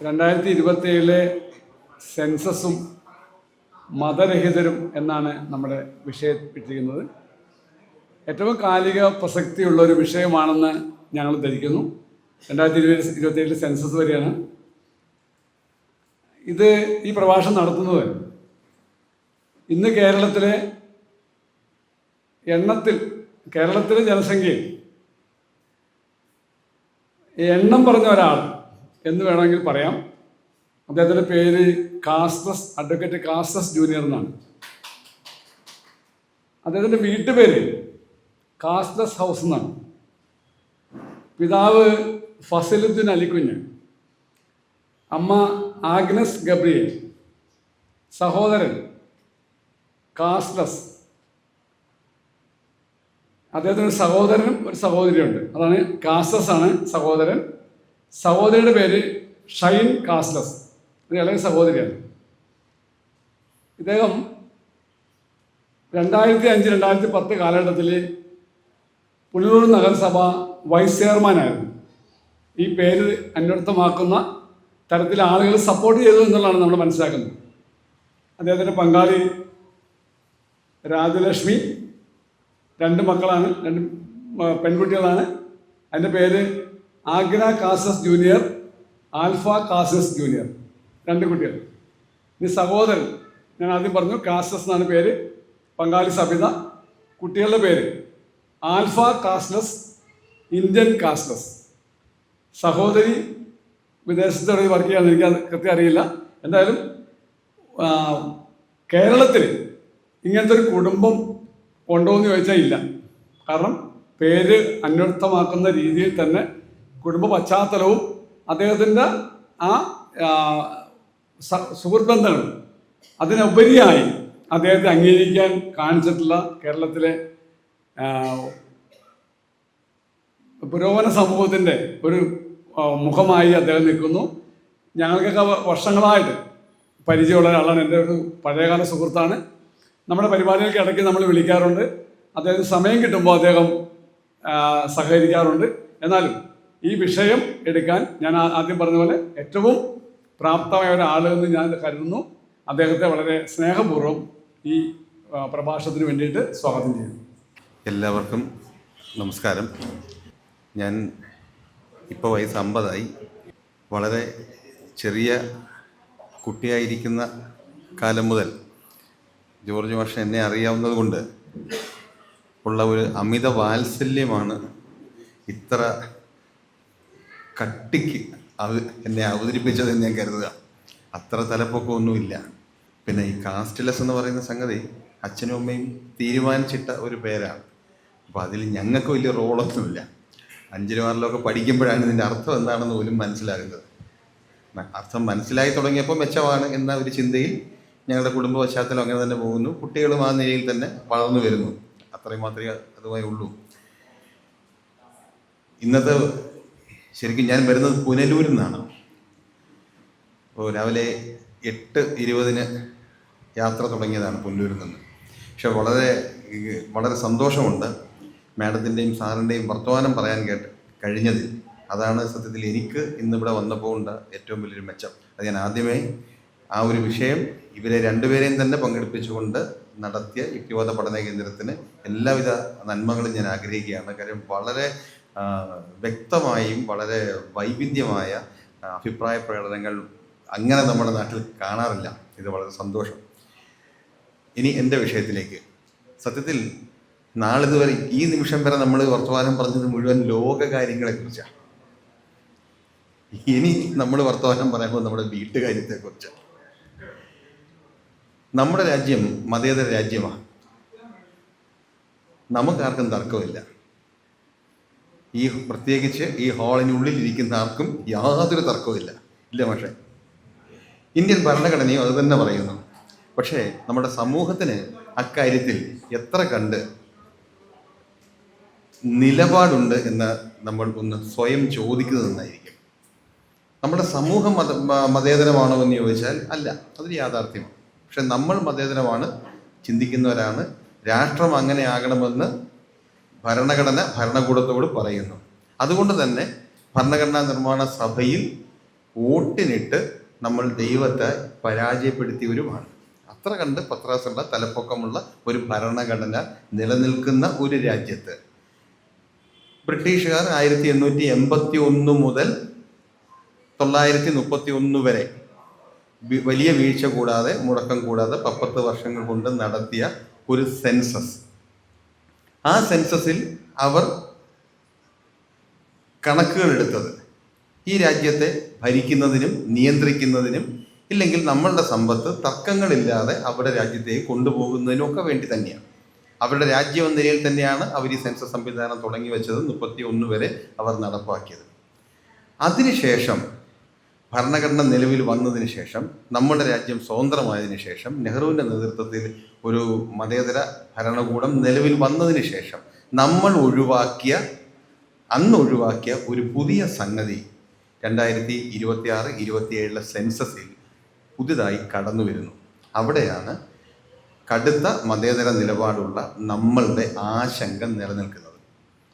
2027 സെൻസസും മതരഹിതരും എന്നാണ് നമ്മുടെ വിഷയപ്പെട്ടിരിക്കുന്നത്. ഏറ്റവും കാലിക പ്രസക്തിയുള്ള ഒരു വിഷയമാണെന്ന് ഞങ്ങൾ ധരിക്കുന്നു. 2027 സെൻസസ് വരെയാണ് ഇത്. ഈ പ്രഭാഷണം നടത്തുന്നത് ഇന്ന് കേരളത്തിലെ ജനസംഖ്യയിൽ എണ്ണം പറഞ്ഞ ഒരാൾ എന്ന് വേണമെങ്കിൽ പറയാം. അദ്ദേഹത്തിൻ്റെ പേര് അഡ്വക്കേറ്റ് കാസ്റ്റസ് ജൂനിയർ എന്നാണ്. അദ്ദേഹത്തിൻ്റെ വീട്ടുപേര് കാസ്റ്റസ് ഹൗസ് എന്നാണ്. പിതാവ് ഫസലുദ്ദീൻ അലിക്കുഞ്ഞ്, അമ്മ ആഗ്നസ് ഗബ്രിയേൽ, സഹോദരൻ കാസ്റ്റസ്. അദ്ദേഹത്തിന് ഒരു സഹോദരനും ഒരു സഹോദരിയുണ്ട്. അതാണ് കാസ്റ്റസ് ആണ് സഹോദരൻ. സഹോദരിയുടെ പേര് ഷൈൻ കാസ്റ്റസ്, ഒരു ഇളയ സഹോദരിയാണ്. ഇദ്ദേഹം 2005-2010 കാലഘട്ടത്തിൽ പുനലൂർ നഗരസഭ വൈസ് ചെയർമാനായിരുന്നു. ഈ പേര് അന്വർത്ഥമാക്കുന്ന തരത്തിൽ ആളുകൾ സപ്പോർട്ട് ചെയ്തു എന്നുള്ളതാണ് നമ്മൾ മനസ്സിലാക്കുന്നത്. അദ്ദേഹത്തിൻ്റെ പങ്കാളി രാജലക്ഷ്മി, 2 മക്കളാണ്, 2 പെൺകുട്ടികളാണ്. അതിൻ്റെ പേര് Agna causes junior, alpha causes junior, 2 കുട്ടികൾ. ഇനി സഹോദരൻ, ഞാൻ ആദ്യം പറഞ്ഞു കാസസ് എന്നാണ് പേര്, പങ്കാളി സബിത. കുട്ടികളുടെ പേര് ആൽഫ കാസ്ലസ്, ഇന്ത്യൻ കാസ്ലസ്. സഹോദരി വിദേശത്ത് വർക്ക് ചെയ്യാൻ എനിക്ക് കൃത്യം അറിയില്ല. എന്തായാലും കേരളത്തിൽ ഇങ്ങനത്തെ ഒരു കുടുംബം ഉണ്ടോ എന്ന് ചോദിച്ചാൽ ഇല്ല. കാരണം പേര് അന്വർത്ഥമാക്കുന്ന രീതിയിൽ തന്നെ കുടുംബ പശ്ചാത്തലവും അദ്ദേഹത്തിൻ്റെ ആ സുഹൃത്ത് ബന്ധങ്ങളും അതിനുപരിയായി അദ്ദേഹത്തെ അംഗീകരിക്കാൻ കാണിച്ചിട്ടുള്ള കേരളത്തിലെ പുരോഗമന സമൂഹത്തിൻ്റെ ഒരു മുഖമായി അദ്ദേഹം നിൽക്കുന്നു. ഞങ്ങൾക്കൊക്കെ വർഷങ്ങളായിട്ട് പരിചയമുള്ള ഒരാളാണ്. എൻ്റെ ഒരു പഴയകാല സുഹൃത്താണ്. നമ്മുടെ പരിപാടികൾക്ക് ഇടയ്ക്ക് നമ്മൾ വിളിക്കാറുണ്ട്. അദ്ദേഹത്തിന് സമയം കിട്ടുമ്പോൾ അദ്ദേഹം സഹകരിക്കാറുണ്ട്. എന്നാലും ഈ വിഷയം എടുക്കാൻ ഞാൻ ആദ്യം പറഞ്ഞ പോലെ ഏറ്റവും പ്രാപ്തമായ ഒരാളെന്ന് ഞാൻ കരുതുന്നു. അദ്ദേഹത്തെ വളരെ സ്നേഹപൂർവ്വം ഈ പ്രഭാഷണത്തിന് വേണ്ടിയിട്ട് സ്വാഗതം ചെയ്യുന്നു. എല്ലാവർക്കും നമസ്കാരം. ഞാൻ ഇപ്പോൾ വയസ്സ് 50 വളരെ ചെറിയ കുട്ടിയായിരിക്കുന്ന കാലം മുതൽ ജോർജ് മാഷ് എന്നെ അറിയാവുന്നത് കൊണ്ട് ഉള്ള ഒരു അമിത വാത്സല്യമാണ് ഇത്ര കട്ടിക്ക് എന്നെ അവതരിപ്പിച്ചതെന്ന് ഞാൻ കരുതുക. അത്ര തലപ്പൊക്കമൊന്നുമില്ല. പിന്നെ ഈ കാസ്റ്റ്ലെസ് എന്ന് പറയുന്ന സംഗതി അച്ഛനും അമ്മയും തീരുമാനിച്ചിട്ട ഒരു പേരാണ്. അപ്പോൾ അതിൽ ഞങ്ങൾക്ക് വലിയ റോളൊന്നുമില്ല. 5-ലും 6-ലൊക്കെ പഠിക്കുമ്പോഴാണ് ഇതിൻ്റെ അർത്ഥം എന്താണെന്ന് പോലും മനസ്സിലാകുന്നത്. അർത്ഥം മനസ്സിലായി തുടങ്ങിയപ്പോൾ മെച്ചമാണ് എന്ന ഒരു ചിന്തയിൽ ഞങ്ങളുടെ കുടുംബ പശ്ചാത്തലം അങ്ങനെ തന്നെ പോകുന്നു. കുട്ടികളും ആ നിലയിൽ തന്നെ വളർന്നു വരുന്നു. അത്രയും മാത്രമേ അതുമായി ഉള്ളൂ. ഇന്നത്തെ ശരിക്കും ഞാൻ വരുന്നത് പുനലൂരിൽ നിന്നാണ്. അപ്പോൾ രാവിലെ 8:20 യാത്ര തുടങ്ങിയതാണ് പുനലൂരിൽ നിന്ന്. പക്ഷെ വളരെ സന്തോഷമുണ്ട് മാഡത്തിൻ്റെയും സാറിൻ്റെയും വർത്തമാനം പറയാൻ കഴിഞ്ഞതിൽ. അതാണ് സത്യത്തിൽ എനിക്ക് ഇന്നിവിടെ വന്നപ്പോൾ ഉണ്ട് ഏറ്റവും വലിയൊരു മെച്ചം. അത് ഞാൻ ആദ്യമേ ആ ഒരു വിഷയം ഇവരെ 2 പേരെയും തന്നെ പങ്കെടുപ്പിച്ചുകൊണ്ട് നടത്തിയ യുക്തിവാദ പഠന കേന്ദ്രത്തിന് എല്ലാവിധ നന്മകളും ഞാൻ ആഗ്രഹിക്കുകയാണ്. കാര്യം വളരെ വ്യക്തമായും വളരെ വൈവിധ്യമായ അഭിപ്രായ പ്രകടനങ്ങൾ അങ്ങനെ നമ്മുടെ നാട്ടിൽ കാണാറില്ല. ഇത് വളരെ സന്തോഷം. ഇനി എൻ്റെ വിഷയത്തിലേക്ക്. സത്യത്തിൽ നാളിതുവരെ ഈ നിമിഷം വരെ നമ്മൾ വർത്തമാനം പറഞ്ഞത് മുഴുവൻ ലോക കാര്യങ്ങളെക്കുറിച്ചാണ്. ഇനി നമ്മൾ വർത്തമാനം പറയുമ്പോൾ നമ്മുടെ വീട്ടുകാര്യത്തെക്കുറിച്ചാണ്. നമ്മുടെ രാജ്യം മതേതര രാജ്യമാണ്. നമുക്കാർക്കും തർക്കമില്ല. പ്രത്യേകിച്ച് ഈ ഹാളിനുള്ളിലിരിക്കുന്ന ആർക്കും യാതൊരു തർക്കവുമില്ല. ഇല്ല പക്ഷേ ഇന്ത്യൻ ഭരണഘടനയും അത് തന്നെ പറയുന്നു. പക്ഷേ നമ്മുടെ സമൂഹത്തിന് അക്കാര്യത്തിൽ എത്ര കണ്ട് നിലപാടുണ്ട് എന്ന് നമ്മൾ ഒന്ന് സ്വയം ചോദിക്കുന്നത് നന്നായിരിക്കും. നമ്മുടെ സമൂഹം മതേതരമാണോ എന്ന് ചോദിച്ചാൽ അല്ല, അതൊരു യാഥാർത്ഥ്യമാണ്. പക്ഷെ നമ്മൾ മതേതരമാണ്, ചിന്തിക്കുന്നവരാണ്. രാഷ്ട്രം അങ്ങനെ ആകണമെന്ന് ഭരണകൂടത്തോട് പറയുന്നു. അതുകൊണ്ട് തന്നെ ഭരണഘടനാ നിർമ്മാണ സഭയിൽ വോട്ടിനിട്ട് നമ്മൾ ദൈവത്തെ പരാജയപ്പെടുത്തിയവരുമാണ്. അത്ര കണ്ട് പത്രാസുള്ള തലപ്പൊക്കമുള്ള ഒരു ഭരണഘടന നിലനിൽക്കുന്ന ഒരു രാജ്യത്ത് ബ്രിട്ടീഷുകാർ 1881 മുതൽ 931 വരെ വലിയ വീഴ്ച കൂടാതെ, മുടക്കം കൂടാതെ 10 വർഷങ്ങൾ കൊണ്ട് നടത്തിയ ഒരു സെൻസസ്. ആ സെൻസസിൽ അവർ കണക്കുകൾ എടുത്തത് ഈ രാജ്യത്തെ ഭരിക്കുന്നതിനും നിയന്ത്രിക്കുന്നതിനും, ഇല്ലെങ്കിൽ നമ്മളുടെ സമ്പത്ത് തർക്കങ്ങളില്ലാതെ അവരുടെ രാജ്യത്തേക്ക് കൊണ്ടുപോകുന്നതിനും ഒക്കെ വേണ്ടി തന്നെയാണ്. അവരുടെ രാജ്യം എന്ന നിലയിൽ തന്നെയാണ് അവർ ഈ സെൻസസ് സംവിധാനം തുടങ്ങി വെച്ചത്. 31 വരെ അവർ നടപ്പാക്കിയത്. അതിനുശേഷം ഭരണഘടന നിലവിൽ വന്നതിന് ശേഷം, നമ്മുടെ രാജ്യം സ്വതന്ത്രമായതിനു ശേഷം, നെഹ്റുവിൻ്റെ നേതൃത്വത്തിൽ ഒരു മതേതര ഭരണകൂടം നിലവിൽ വന്നതിന് ശേഷം അന്ന് ഒഴിവാക്കിയ ഒരു പുതിയ സംഗതി 2026-27 സെൻസസിൽ പുതുതായി കടന്നു വരുന്നു. അവിടെയാണ് കടുത്ത മതേതര നിലപാടുള്ള നമ്മളുടെ ആശങ്ക നിലനിൽക്കുന്നത്.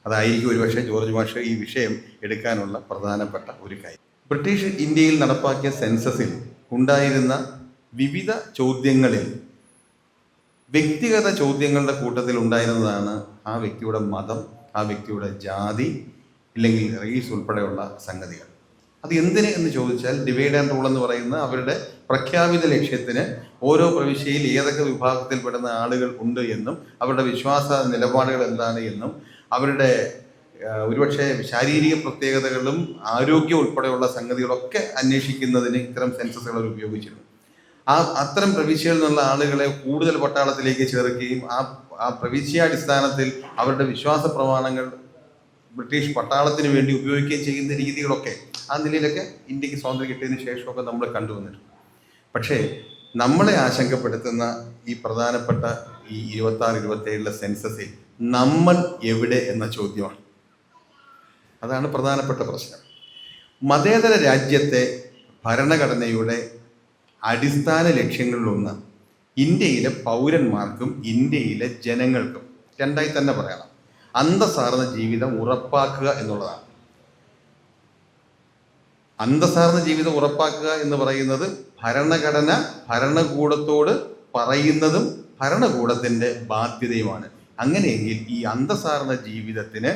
അതായിരിക്കും ഒരുപക്ഷെ ജോർജ് മാഷ് ഈ വിഷയം എടുക്കാനുള്ള പ്രധാനപ്പെട്ട ഒരു കാര്യം. ബ്രിട്ടീഷ് ഇന്ത്യയിൽ നടപ്പാക്കിയ സെൻസസിൽ ഉണ്ടായിരുന്ന വിവിധ ചോദ്യങ്ങളിൽ വ്യക്തിഗത ചോദ്യങ്ങളുടെ കൂട്ടത്തിൽ ഉണ്ടായിരുന്നതാണ് ആ വ്യക്തിയുടെ മതം, ആ വ്യക്തിയുടെ ജാതി, ഇല്ലെങ്കിൽ റേസ് ഉൾപ്പെടെയുള്ള സംഗതികൾ. അത് എന്തിന് എന്ന് ചോദിച്ചാൽ, ഡിവൈഡ് ആൻഡ് റൂൾ എന്ന് പറയുന്ന അവരുടെ പ്രഖ്യാപിത ലക്ഷ്യത്തിന് ഓരോ പ്രവിശ്യയിൽ ഏതൊക്കെ വിഭാഗത്തിൽപ്പെടുന്ന ആളുകൾ ഉണ്ട് എന്നും, അവരുടെ വിശ്വാസ നിലപാടുകൾ എന്താണ് എന്നും, അവരുടെ ഒരുപക്ഷെ ശാരീരിക പ്രത്യേകതകളും ആരോഗ്യം ഉൾപ്പെടെയുള്ള സംഗതികളൊക്കെ അന്വേഷിക്കുന്നതിന് ഇത്തരം സെൻസസുകൾ അവർ ഉപയോഗിച്ചിരുന്നു. അത്തരം പ്രവിശ്യയിൽ നിന്നുള്ള ആളുകളെ കൂടുതൽ പട്ടാളത്തിലേക്ക് ചേർക്കുകയും ആ പ്രവിശ്യാടിസ്ഥാനത്തിൽ അവരുടെ വിശ്വാസ പ്രമാണങ്ങൾ ബ്രിട്ടീഷ് പട്ടാളത്തിന് വേണ്ടി ഉപയോഗിക്കുകയും ചെയ്യുന്ന രീതികളൊക്കെ ആ നിലയിലൊക്കെ ഇന്ത്യക്ക് സ്വാതന്ത്ര്യം കിട്ടിയതിന് ശേഷമൊക്കെ നമ്മൾ കണ്ടുവന്നിട്ടുണ്ട്. പക്ഷേ നമ്മളെ ആശങ്കപ്പെടുത്തുന്ന ഈ പ്രധാനപ്പെട്ട ഈ 26-27 സെൻസസിൽ നമ്മൾ എവിടെ എന്ന ചോദ്യമാണ്. അതാണ് പ്രധാനപ്പെട്ട പ്രശ്നം. മതേതര രാജ്യത്തെ ഭരണഘടനയുടെ അടിസ്ഥാന ലക്ഷ്യങ്ങളിലൊന്ന് ഇന്ത്യയിലെ പൗരന്മാർക്കും ഇന്ത്യയിലെ ജനങ്ങൾക്കും, രണ്ടായി തന്നെ പറയണം, അന്തസ്സാർന്ന ജീവിതം ഉറപ്പാക്കുക എന്നുള്ളതാണ്. അന്തസ്സാർന്ന ജീവിതം ഉറപ്പാക്കുക എന്ന് പറയുന്നത് ഭരണഘടന ഭരണകൂടത്തോട് പറയുന്നതും ഭരണകൂടത്തിൻ്റെ ബാധ്യതയുമാണ്. അങ്ങനെയെങ്കിൽ ഈ അന്തസ്സാർന്ന ജീവിതത്തിന്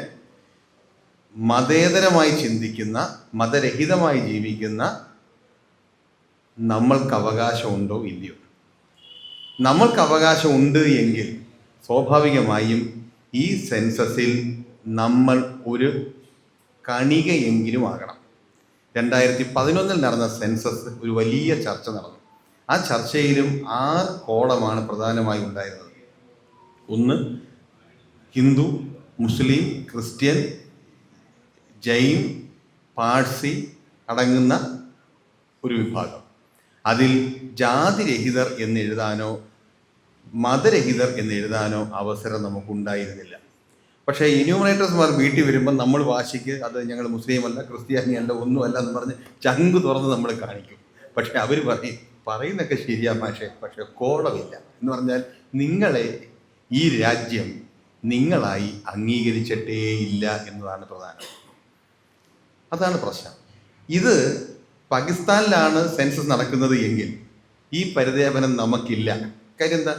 മതേതരമായി ചിന്തിക്കുന്ന, മതരഹിതമായി ജീവിക്കുന്ന നമ്മൾക്ക് അവകാശമുണ്ടോ ഇല്ലയോ? നമ്മൾക്ക് അവകാശമുണ്ട് എങ്കിൽ സ്വാഭാവികമായും ഈ സെൻസസിൽ നമ്മൾ ഒരു കണികയെങ്കിലും ആകണം. 2011 നടന്ന സെൻസസ് ഒരു വലിയ ചർച്ച നടന്നു. ആ ചർച്ചയിലും 6 കോളമാണ് പ്രധാനമായും ഉണ്ടായിരുന്നത്. ഒന്ന്, ഹിന്ദു, മുസ്ലിം, ക്രിസ്ത്യൻ, ജൈൻ, പാഴ്സി അടങ്ങുന്ന ഒരു വിഭാഗം. അതിൽ ജാതിരഹിതർ എന്നെഴുതാനോ മതരഹിതർ എന്നെഴുതാനോ അവസരം നമുക്കുണ്ടായിരുന്നില്ല. പക്ഷേ എന്യൂമറേറ്റേഴ്സ്മാർ വീട്ടിൽ വരുമ്പോൾ നമ്മൾ വാശിക്ക് അത് ഞങ്ങൾ മുസ്ലിമല്ല, ക്രിസ്ത്യാനിയല്ല, ഒന്നുമല്ല എന്ന് പറഞ്ഞ് ചങ്ക് തുറന്ന് നമ്മൾ കാണിക്കും. പക്ഷെ അവർ പറയുന്നൊക്കെ ശരിയാ പക്ഷേ കോളമില്ല എന്ന് പറഞ്ഞാൽ നിങ്ങളെ ഈ രാജ്യം നിങ്ങളായി അംഗീകരിച്ചിട്ടേയില്ല എന്നതാണ് പ്രധാനം. അതാണ് പ്രശ്നം. ഇത് പാകിസ്ഥാനിലാണ് സെൻസസ് നടക്കുന്നത് എങ്കിൽ ഈ പരിദേവനം നമുക്കില്ല. കാര്യം എന്താ?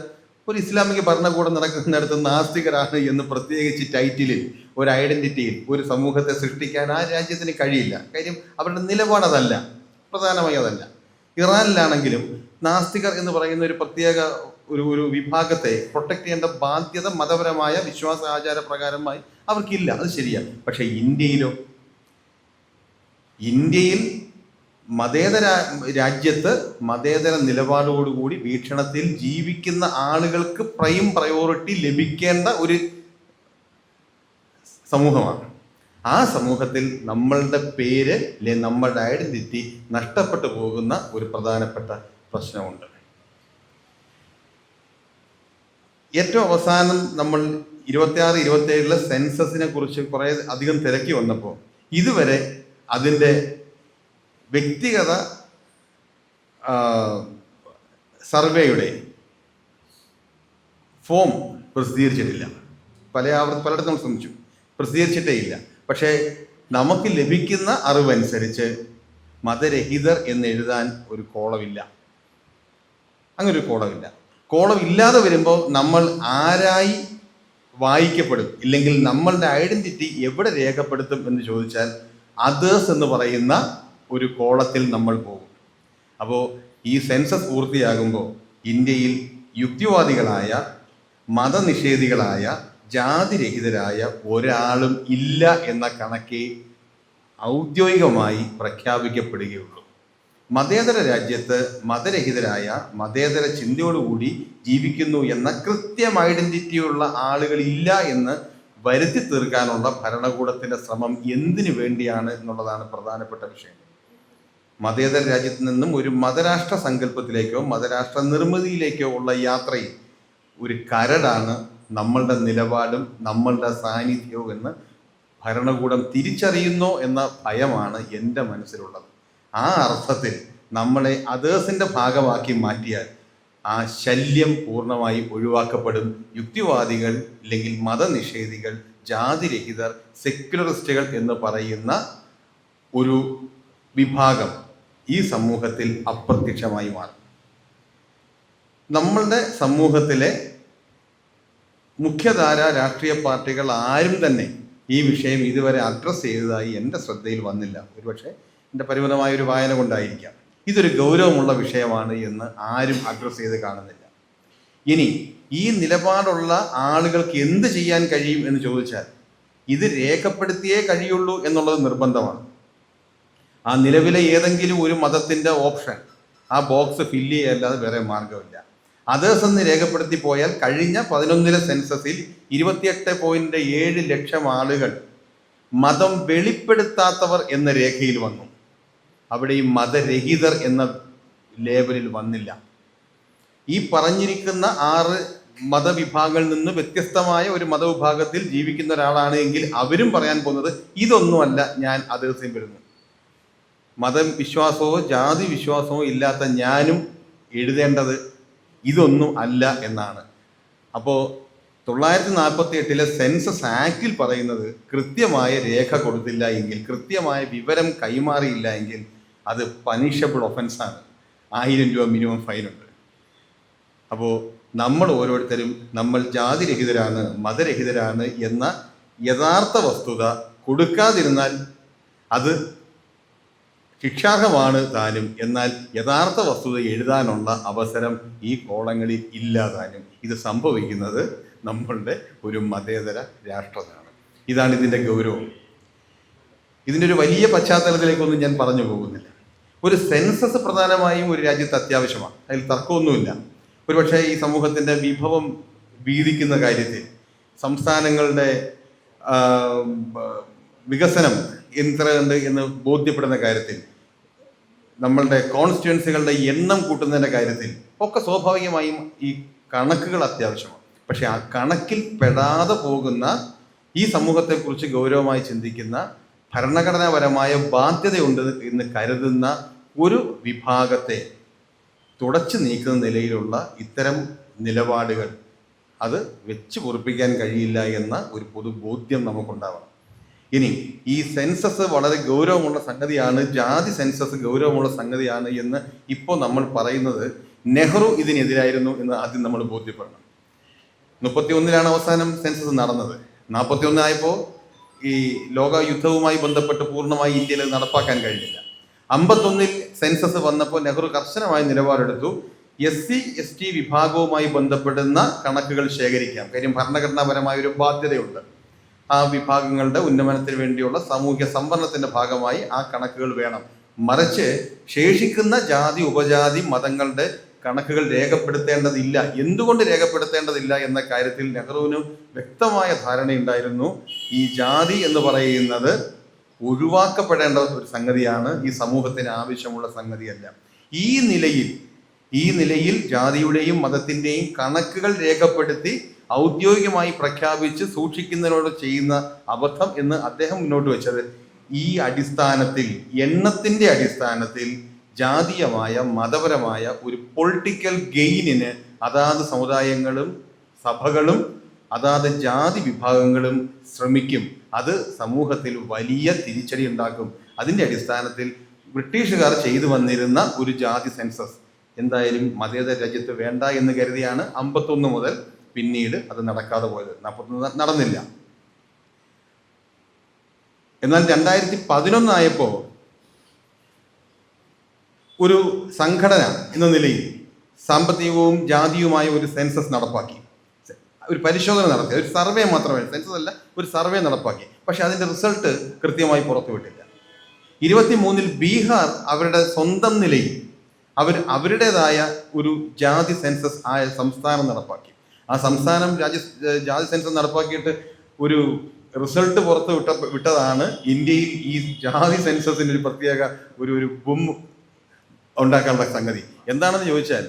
ഒരു ഇസ്ലാമിക ഭരണകൂടം നടക്കുന്നിടത്ത് നാസ്തികരാണ് എന്ന് പ്രത്യേകിച്ച് ടൈറ്റിലിൽ, ഒരു ഐഡന്റിറ്റിയിൽ ഒരു സമൂഹത്തെ സൃഷ്ടിക്കാൻ ആ രാജ്യത്തിന് കഴിയില്ല. കാര്യം അവരുടെ നിലപാടതല്ല, പ്രധാനമായി അതല്ല. ഇറാനിലാണെങ്കിലും നാസ്തികർ എന്ന് പറയുന്ന ഒരു പ്രത്യേക ഒരു വിഭാഗത്തെ പ്രൊട്ടക്ട് ചെയ്യേണ്ട ബാധ്യത മതപരമായ വിശ്വാസ ആചാര പ്രകാരമായി അവർക്കില്ല. അത് ശരിയാണ്. പക്ഷെ ഇന്ത്യയിൽ മതേതര രാജ്യത്ത് മതേതര നിലപാടോടുകൂടി വീക്ഷണത്തിൽ ജീവിക്കുന്ന ആളുകൾക്ക് പ്രയോറിറ്റി ലഭിക്കേണ്ട ഒരു സമൂഹമാണ്. ആ സമൂഹത്തിൽ നമ്മളുടെ പേര് അല്ലെങ്കിൽ നമ്മളുടെ ഐഡന്റിറ്റി നഷ്ടപ്പെട്ടു പോകുന്ന ഒരു പ്രധാനപ്പെട്ട പ്രശ്നമുണ്ട്. ഏറ്റവും അവസാനം നമ്മൾ 26-27 സെൻസസിനെ കുറിച്ച് കുറേ അധികം തിരക്കി വന്നപ്പോൾ ഇതുവരെ അതിൻ്റെ വ്യക്തിഗത സർവേയുടെ ഫോം പ്രസിദ്ധീകരിച്ചിട്ടില്ല. പലയിടത്തും ശ്രമിച്ചു, പ്രസിദ്ധീകരിച്ചിട്ടേ ഇല്ല. പക്ഷേ നമുക്ക് ലഭിക്കുന്ന അറിവനുസരിച്ച് മതരഹിതർ എന്ന് എഴുതാൻ ഒരു കോളമില്ല. അങ്ങനെ ഒരു കോളമില്ല. കോളമില്ലാതെ വരുമ്പോൾ നമ്മൾ ആരായി വായിക്കപ്പെടും, ഇല്ലെങ്കിൽ നമ്മളുടെ ഐഡന്റിറ്റി എവിടെ രേഖപ്പെടുത്തും എന്ന് ചോദിച്ചാൽ അതേഴ്സ് എന്ന് പറയുന്ന ഒരു കോളത്തിൽ നമ്മൾ പോകും. അപ്പോൾ ഈ സെൻസസ് പൂർത്തിയാകുമ്പോൾ ഇന്ത്യയിൽ യുക്തിവാദികളായ, മതനിഷേധികളായ, ജാതിരഹിതരായ ഒരാളും ഇല്ല എന്ന കണക്കെ ഔദ്യോഗികമായി പ്രഖ്യാപിക്കപ്പെടുകയുള്ളൂ. മതേതര രാജ്യത്ത് മതരഹിതരായ, മതേതര ചിന്തയോടുകൂടി ജീവിക്കുന്നു എന്ന കൃത്യം ഐഡന്റിറ്റിയുള്ള ആളുകൾ ഇല്ല എന്ന് വരുത്തി തീർക്കാനുള്ള ഭരണകൂടത്തിന്റെ ശ്രമം എന്തിനു വേണ്ടിയാണ് എന്നുള്ളതാണ് പ്രധാനപ്പെട്ട വിഷയം. മതേതര രാജ്യത്ത് നിന്നും ഒരു മതരാഷ്ട്ര സങ്കല്പത്തിലേക്കോ മതരാഷ്ട്ര നിർമ്മിതിയിലേക്കോ ഉള്ള യാത്രയിൽ ഒരു കരടാണ് നമ്മളുടെ നിലപാടും നമ്മളുടെ സാന്നിധ്യവും എന്ന് ഭരണകൂടം തിരിച്ചറിയുന്നോ എന്ന ഭയമാണ് എൻ്റെ മനസ്സിലുള്ളത്. ആ അർത്ഥത്തിൽ നമ്മളെ അതേഴ്സിൻ്റെ ഭാഗമാക്കി മാറ്റിയാൽ ആ ശല്യം പൂർണ്ണമായി ഒഴിവാക്കപ്പെടും. യുക്തിവാദികൾ, അല്ലെങ്കിൽ മതനിഷേധികൾ, ജാതിരഹിതർ, സെക്യുലറിസ്റ്റുകൾ എന്ന് പറയുന്ന ഒരു വിഭാഗം ഈ സമൂഹത്തിൽ അപ്രത്യക്ഷമായി മാറും. നമ്മളുടെ സമൂഹത്തിലെ മുഖ്യധാര രാഷ്ട്രീയ പാർട്ടികൾ ആരും തന്നെ ഈ വിഷയം ഇതുവരെ അഡ്രസ്സ് ചെയ്തതായി എൻ്റെ ശ്രദ്ധയിൽ വന്നില്ല. ഒരുപക്ഷെ എൻ്റെ പരിമിതമായ ഒരു വായന കൊണ്ടായിരിക്കാം. ഇതൊരു ഗൗരവമുള്ള വിഷയമാണ് എന്ന് ആരും അഡ്രസ്സ് ചെയ്ത് കാണുന്നില്ല. ഇനി ഈ നിലപാടുള്ള ആളുകൾക്ക് എന്ത് ചെയ്യാൻ കഴിയും എന്ന് ചോദിച്ചാൽ ഇത് രേഖപ്പെടുത്തിയേ കഴിയുള്ളൂ എന്നുള്ളത് നിർബന്ധമാണ്. ആ നിലവിലെ ഏതെങ്കിലും ഒരു മതത്തിൻ്റെ ഓപ്ഷൻ ആ ബോക്സ് ഫില്ല് ചെയ്യല്ലാതെ വേറെ മാർഗമില്ല. അതേഴ്സ് എന്ന് രേഖപ്പെടുത്തി പോയാൽ കഴിഞ്ഞ 11 സെൻസസിൽ 28.7 ലക്ഷം ആളുകൾ മതം വെളിപ്പെടുത്താത്തവർ എന്ന രേഖയിൽ വന്നു. അവിടെ ഈ മതരഹിതർ എന്ന ലേബലിൽ വന്നില്ല. ഈ പറഞ്ഞിരിക്കുന്ന 6 മതവിഭാഗങ്ങളിൽ നിന്ന് വ്യത്യസ്തമായ ഒരു മതവിഭാഗത്തിൽ ജീവിക്കുന്ന ഒരാളാണ് എങ്കിൽ അവരും പറയാൻ പോകുന്നത് ഇതൊന്നുമല്ല ഞാൻ അതേഴ്സിൽ വരുന്നു. മതവിശ്വാസമോ ജാതി വിശ്വാസമോ ഇല്ലാത്ത ഞാനും എഴുതേണ്ടത് ഇതൊന്നും അല്ല എന്നാണ്. അപ്പോൾ 948 സെൻസസ് ആക്റ്റിൽ പറയുന്നത് കൃത്യമായ രേഖ കൊടുത്തില്ല എങ്കിൽ, കൃത്യമായ വിവരം കൈമാറിയില്ല എങ്കിൽ അത് പനിഷബിൾ ഒഫൻസാണ്. 1000 രൂപ മിനിമം ഫൈനുണ്ട്. അപ്പോൾ നമ്മൾ ഓരോരുത്തരും നമ്മൾ ജാതിരഹിതരാണ്, മതരഹിതരാണ് എന്ന യഥാർത്ഥ വസ്തുത കൊടുക്കാതിരുന്നാൽ അത് ശിക്ഷാർഹമാണ് താനും. എന്നാൽ യഥാർത്ഥ വസ്തുത എഴുതാനുള്ള അവസരം ഈ കോളങ്ങളിൽ ഇല്ലാതാനും. ഇത് സംഭവിക്കുന്നത് നമ്മളുടെ ഒരു മതേതര രാഷ്ട്രമാണ്. ഇതാണ് ഇതിൻ്റെ ഗൗരവം. ഇതിൻ്റെ ഒരു വലിയ പശ്ചാത്തലത്തിലേക്കൊന്നും ഞാൻ പറഞ്ഞു പോകുന്നില്ല. ഒരു സെൻസസ് പ്രധാനമായും ഒരു രാജ്യത്ത് അത്യാവശ്യമാണ്, അതിൽ തർക്കമൊന്നുമില്ല. ഒരുപക്ഷെ ഈ സമൂഹത്തിൻ്റെ വിഭവം വീതിക്കുന്ന കാര്യത്തിൽ, സംസ്ഥാനങ്ങളുടെ വികസനം എത്രയുണ്ട് എന്ന് ബോധ്യപ്പെടുന്ന കാര്യത്തിൽ, നമ്മളുടെ കോൺസ്റ്റിറ്റ്യുവൻസികളുടെ എണ്ണം കൂട്ടുന്നതിൻ്റെ കാര്യത്തിൽ ഒക്കെ സ്വാഭാവികമായും ഈ കണക്കുകൾ അത്യാവശ്യമാണ്. പക്ഷെ ആ കണക്കിൽ പെടാതെ പോകുന്ന, ഈ സമൂഹത്തെക്കുറിച്ച് ഗൗരവമായി ചിന്തിക്കുന്ന, ഭരണഘടനാപരമായ ബാധ്യതയുണ്ട് എന്ന് കരുതുന്ന ഒരു വിഭാഗത്തെ തുടച്ചു നീക്കുന്ന നിലയിലുള്ള ഇത്തരം നിലപാടുകൾ അത് വെച്ച് പൊറുപ്പിക്കാൻ കഴിയില്ല എന്ന ഒരു പൊതുബോധ്യം നമുക്കുണ്ടാവണം. ഇനി ഈ സെൻസസ് വളരെ ഗൗരവമുള്ള സംഗതിയാണ്, ജാതി സെൻസസ് ഗൗരവമുള്ള സംഗതിയാണ് എന്ന് ഇപ്പോൾ നമ്മൾ പറയുന്നത് നെഹ്റു ഇതിനെതിരായിരുന്നു എന്ന് ആദ്യം നമ്മൾ ബോധ്യപ്പെടണം. 31 അവസാനം സെൻസസ് നടന്നത്. 41 ആയപ്പോൾ ഈ ലോക യുദ്ധവുമായി ബന്ധപ്പെട്ട് പൂർണ്ണമായി ഇന്ത്യയിൽ നടപ്പാക്കാൻ കഴിഞ്ഞില്ല. 51 സെൻസസ് വന്നപ്പോൾ നെഹ്റു കർശനമായ നിലപാടെടുത്തു. SC/ST വിഭാഗവുമായി ബന്ധപ്പെടുന്ന കണക്കുകൾ ശേഖരിക്കാം. കാര്യം ഭരണഘടനാപരമായ ഒരു ബാധ്യതയുണ്ട്. ആ വിഭാഗങ്ങളുടെ ഉന്നമനത്തിന് വേണ്ടിയുള്ള സാമൂഹ്യ സംവരണത്തിന്റെ ഭാഗമായി ആ കണക്കുകൾ വേണം. മറിച്ച് ശേഷിക്കുന്ന ജാതി ഉപജാതി മതങ്ങളുടെ കണക്കുകൾ രേഖപ്പെടുത്തേണ്ടതില്ല. എന്തുകൊണ്ട് രേഖപ്പെടുത്തേണ്ടതില്ല എന്ന കാര്യത്തിൽ നെഹ്റുവിന് വ്യക്തമായ ധാരണയുണ്ടായിരുന്നു. ഈ ജാതി എന്ന് പറയുന്നത് ഒഴിവാക്കപ്പെടേണ്ട ഒരു സംഗതിയാണ്, ഈ സമൂഹത്തിന് ആവശ്യമുള്ള സംഗതിയല്ല. ഈ നിലയിൽ ജാതിയുടെയും മതത്തിൻ്റെയും കണക്കുകൾ രേഖപ്പെടുത്തി ഔദ്യോഗികമായി പ്രഖ്യാപിച്ച് സൂക്ഷിക്കുന്നതിനോട് ചെയ്യുന്ന അബദ്ധം എന്ന് അദ്ദേഹം മുന്നോട്ട് വെച്ചത്, ഈ അടിസ്ഥാനത്തിൽ, എണ്ണത്തിൻ്റെ അടിസ്ഥാനത്തിൽ ജാതീയമായ മതപരമായ ഒരു പൊളിറ്റിക്കൽ ഗെയിനിന് അതാത് സമുദായങ്ങളും സഭകളും അതാത് ജാതി വിഭാഗങ്ങളും ശ്രമിക്കും. അത് സമൂഹത്തിൽ വലിയ തിരിച്ചടി ഉണ്ടാക്കും. അതിൻ്റെ അടിസ്ഥാനത്തിൽ ബ്രിട്ടീഷുകാർ ചെയ്തു വന്നിരുന്ന ഒരു ജാതി സെൻസസ് എന്തായാലും മതേതര രാജ്യത്ത് വേണ്ട എന്ന് കരുതിയാണ് 51 മുതൽ പിന്നീട് അത് നടക്കാതെ പോയത്. 41 നടന്നില്ല. എന്നാൽ 2011 ആയപ്പോൾ ഒരു സംഘടന എന്ന നിലയിൽ സാമ്പത്തികവും ജാതിയുമായ ഒരു സെൻസസ് നടപ്പാക്കി. ഒരു പരിശോധന നടത്തി, ഒരു സർവേ മാത്രമേ, സെൻസസ് അല്ല, ഒരു സർവേ നടപ്പാക്കി. പക്ഷെ അതിൻ്റെ റിസൾട്ട് കൃത്യമായി പുറത്തുവിട്ടില്ല. 23 ബീഹാർ അവരുടെ സ്വന്തം നിലയിൽ അവരുടേതായ ഒരു ജാതി സെൻസസ് ആയ സംസ്ഥാനം നടപ്പാക്കി. ആ സംസ്ഥാനം ജാതി സെൻസസ് നടപ്പാക്കിയിട്ട് ഒരു റിസൾട്ട് വിട്ടതാണ് ഇന്ത്യയിൽ ഈ ജാതി സെൻസസിന് ഒരു പ്രത്യേക ഒരു ബും ഉണ്ടാക്കാനുള്ള സംഗതി. എന്താണെന്ന് ചോദിച്ചാൽ,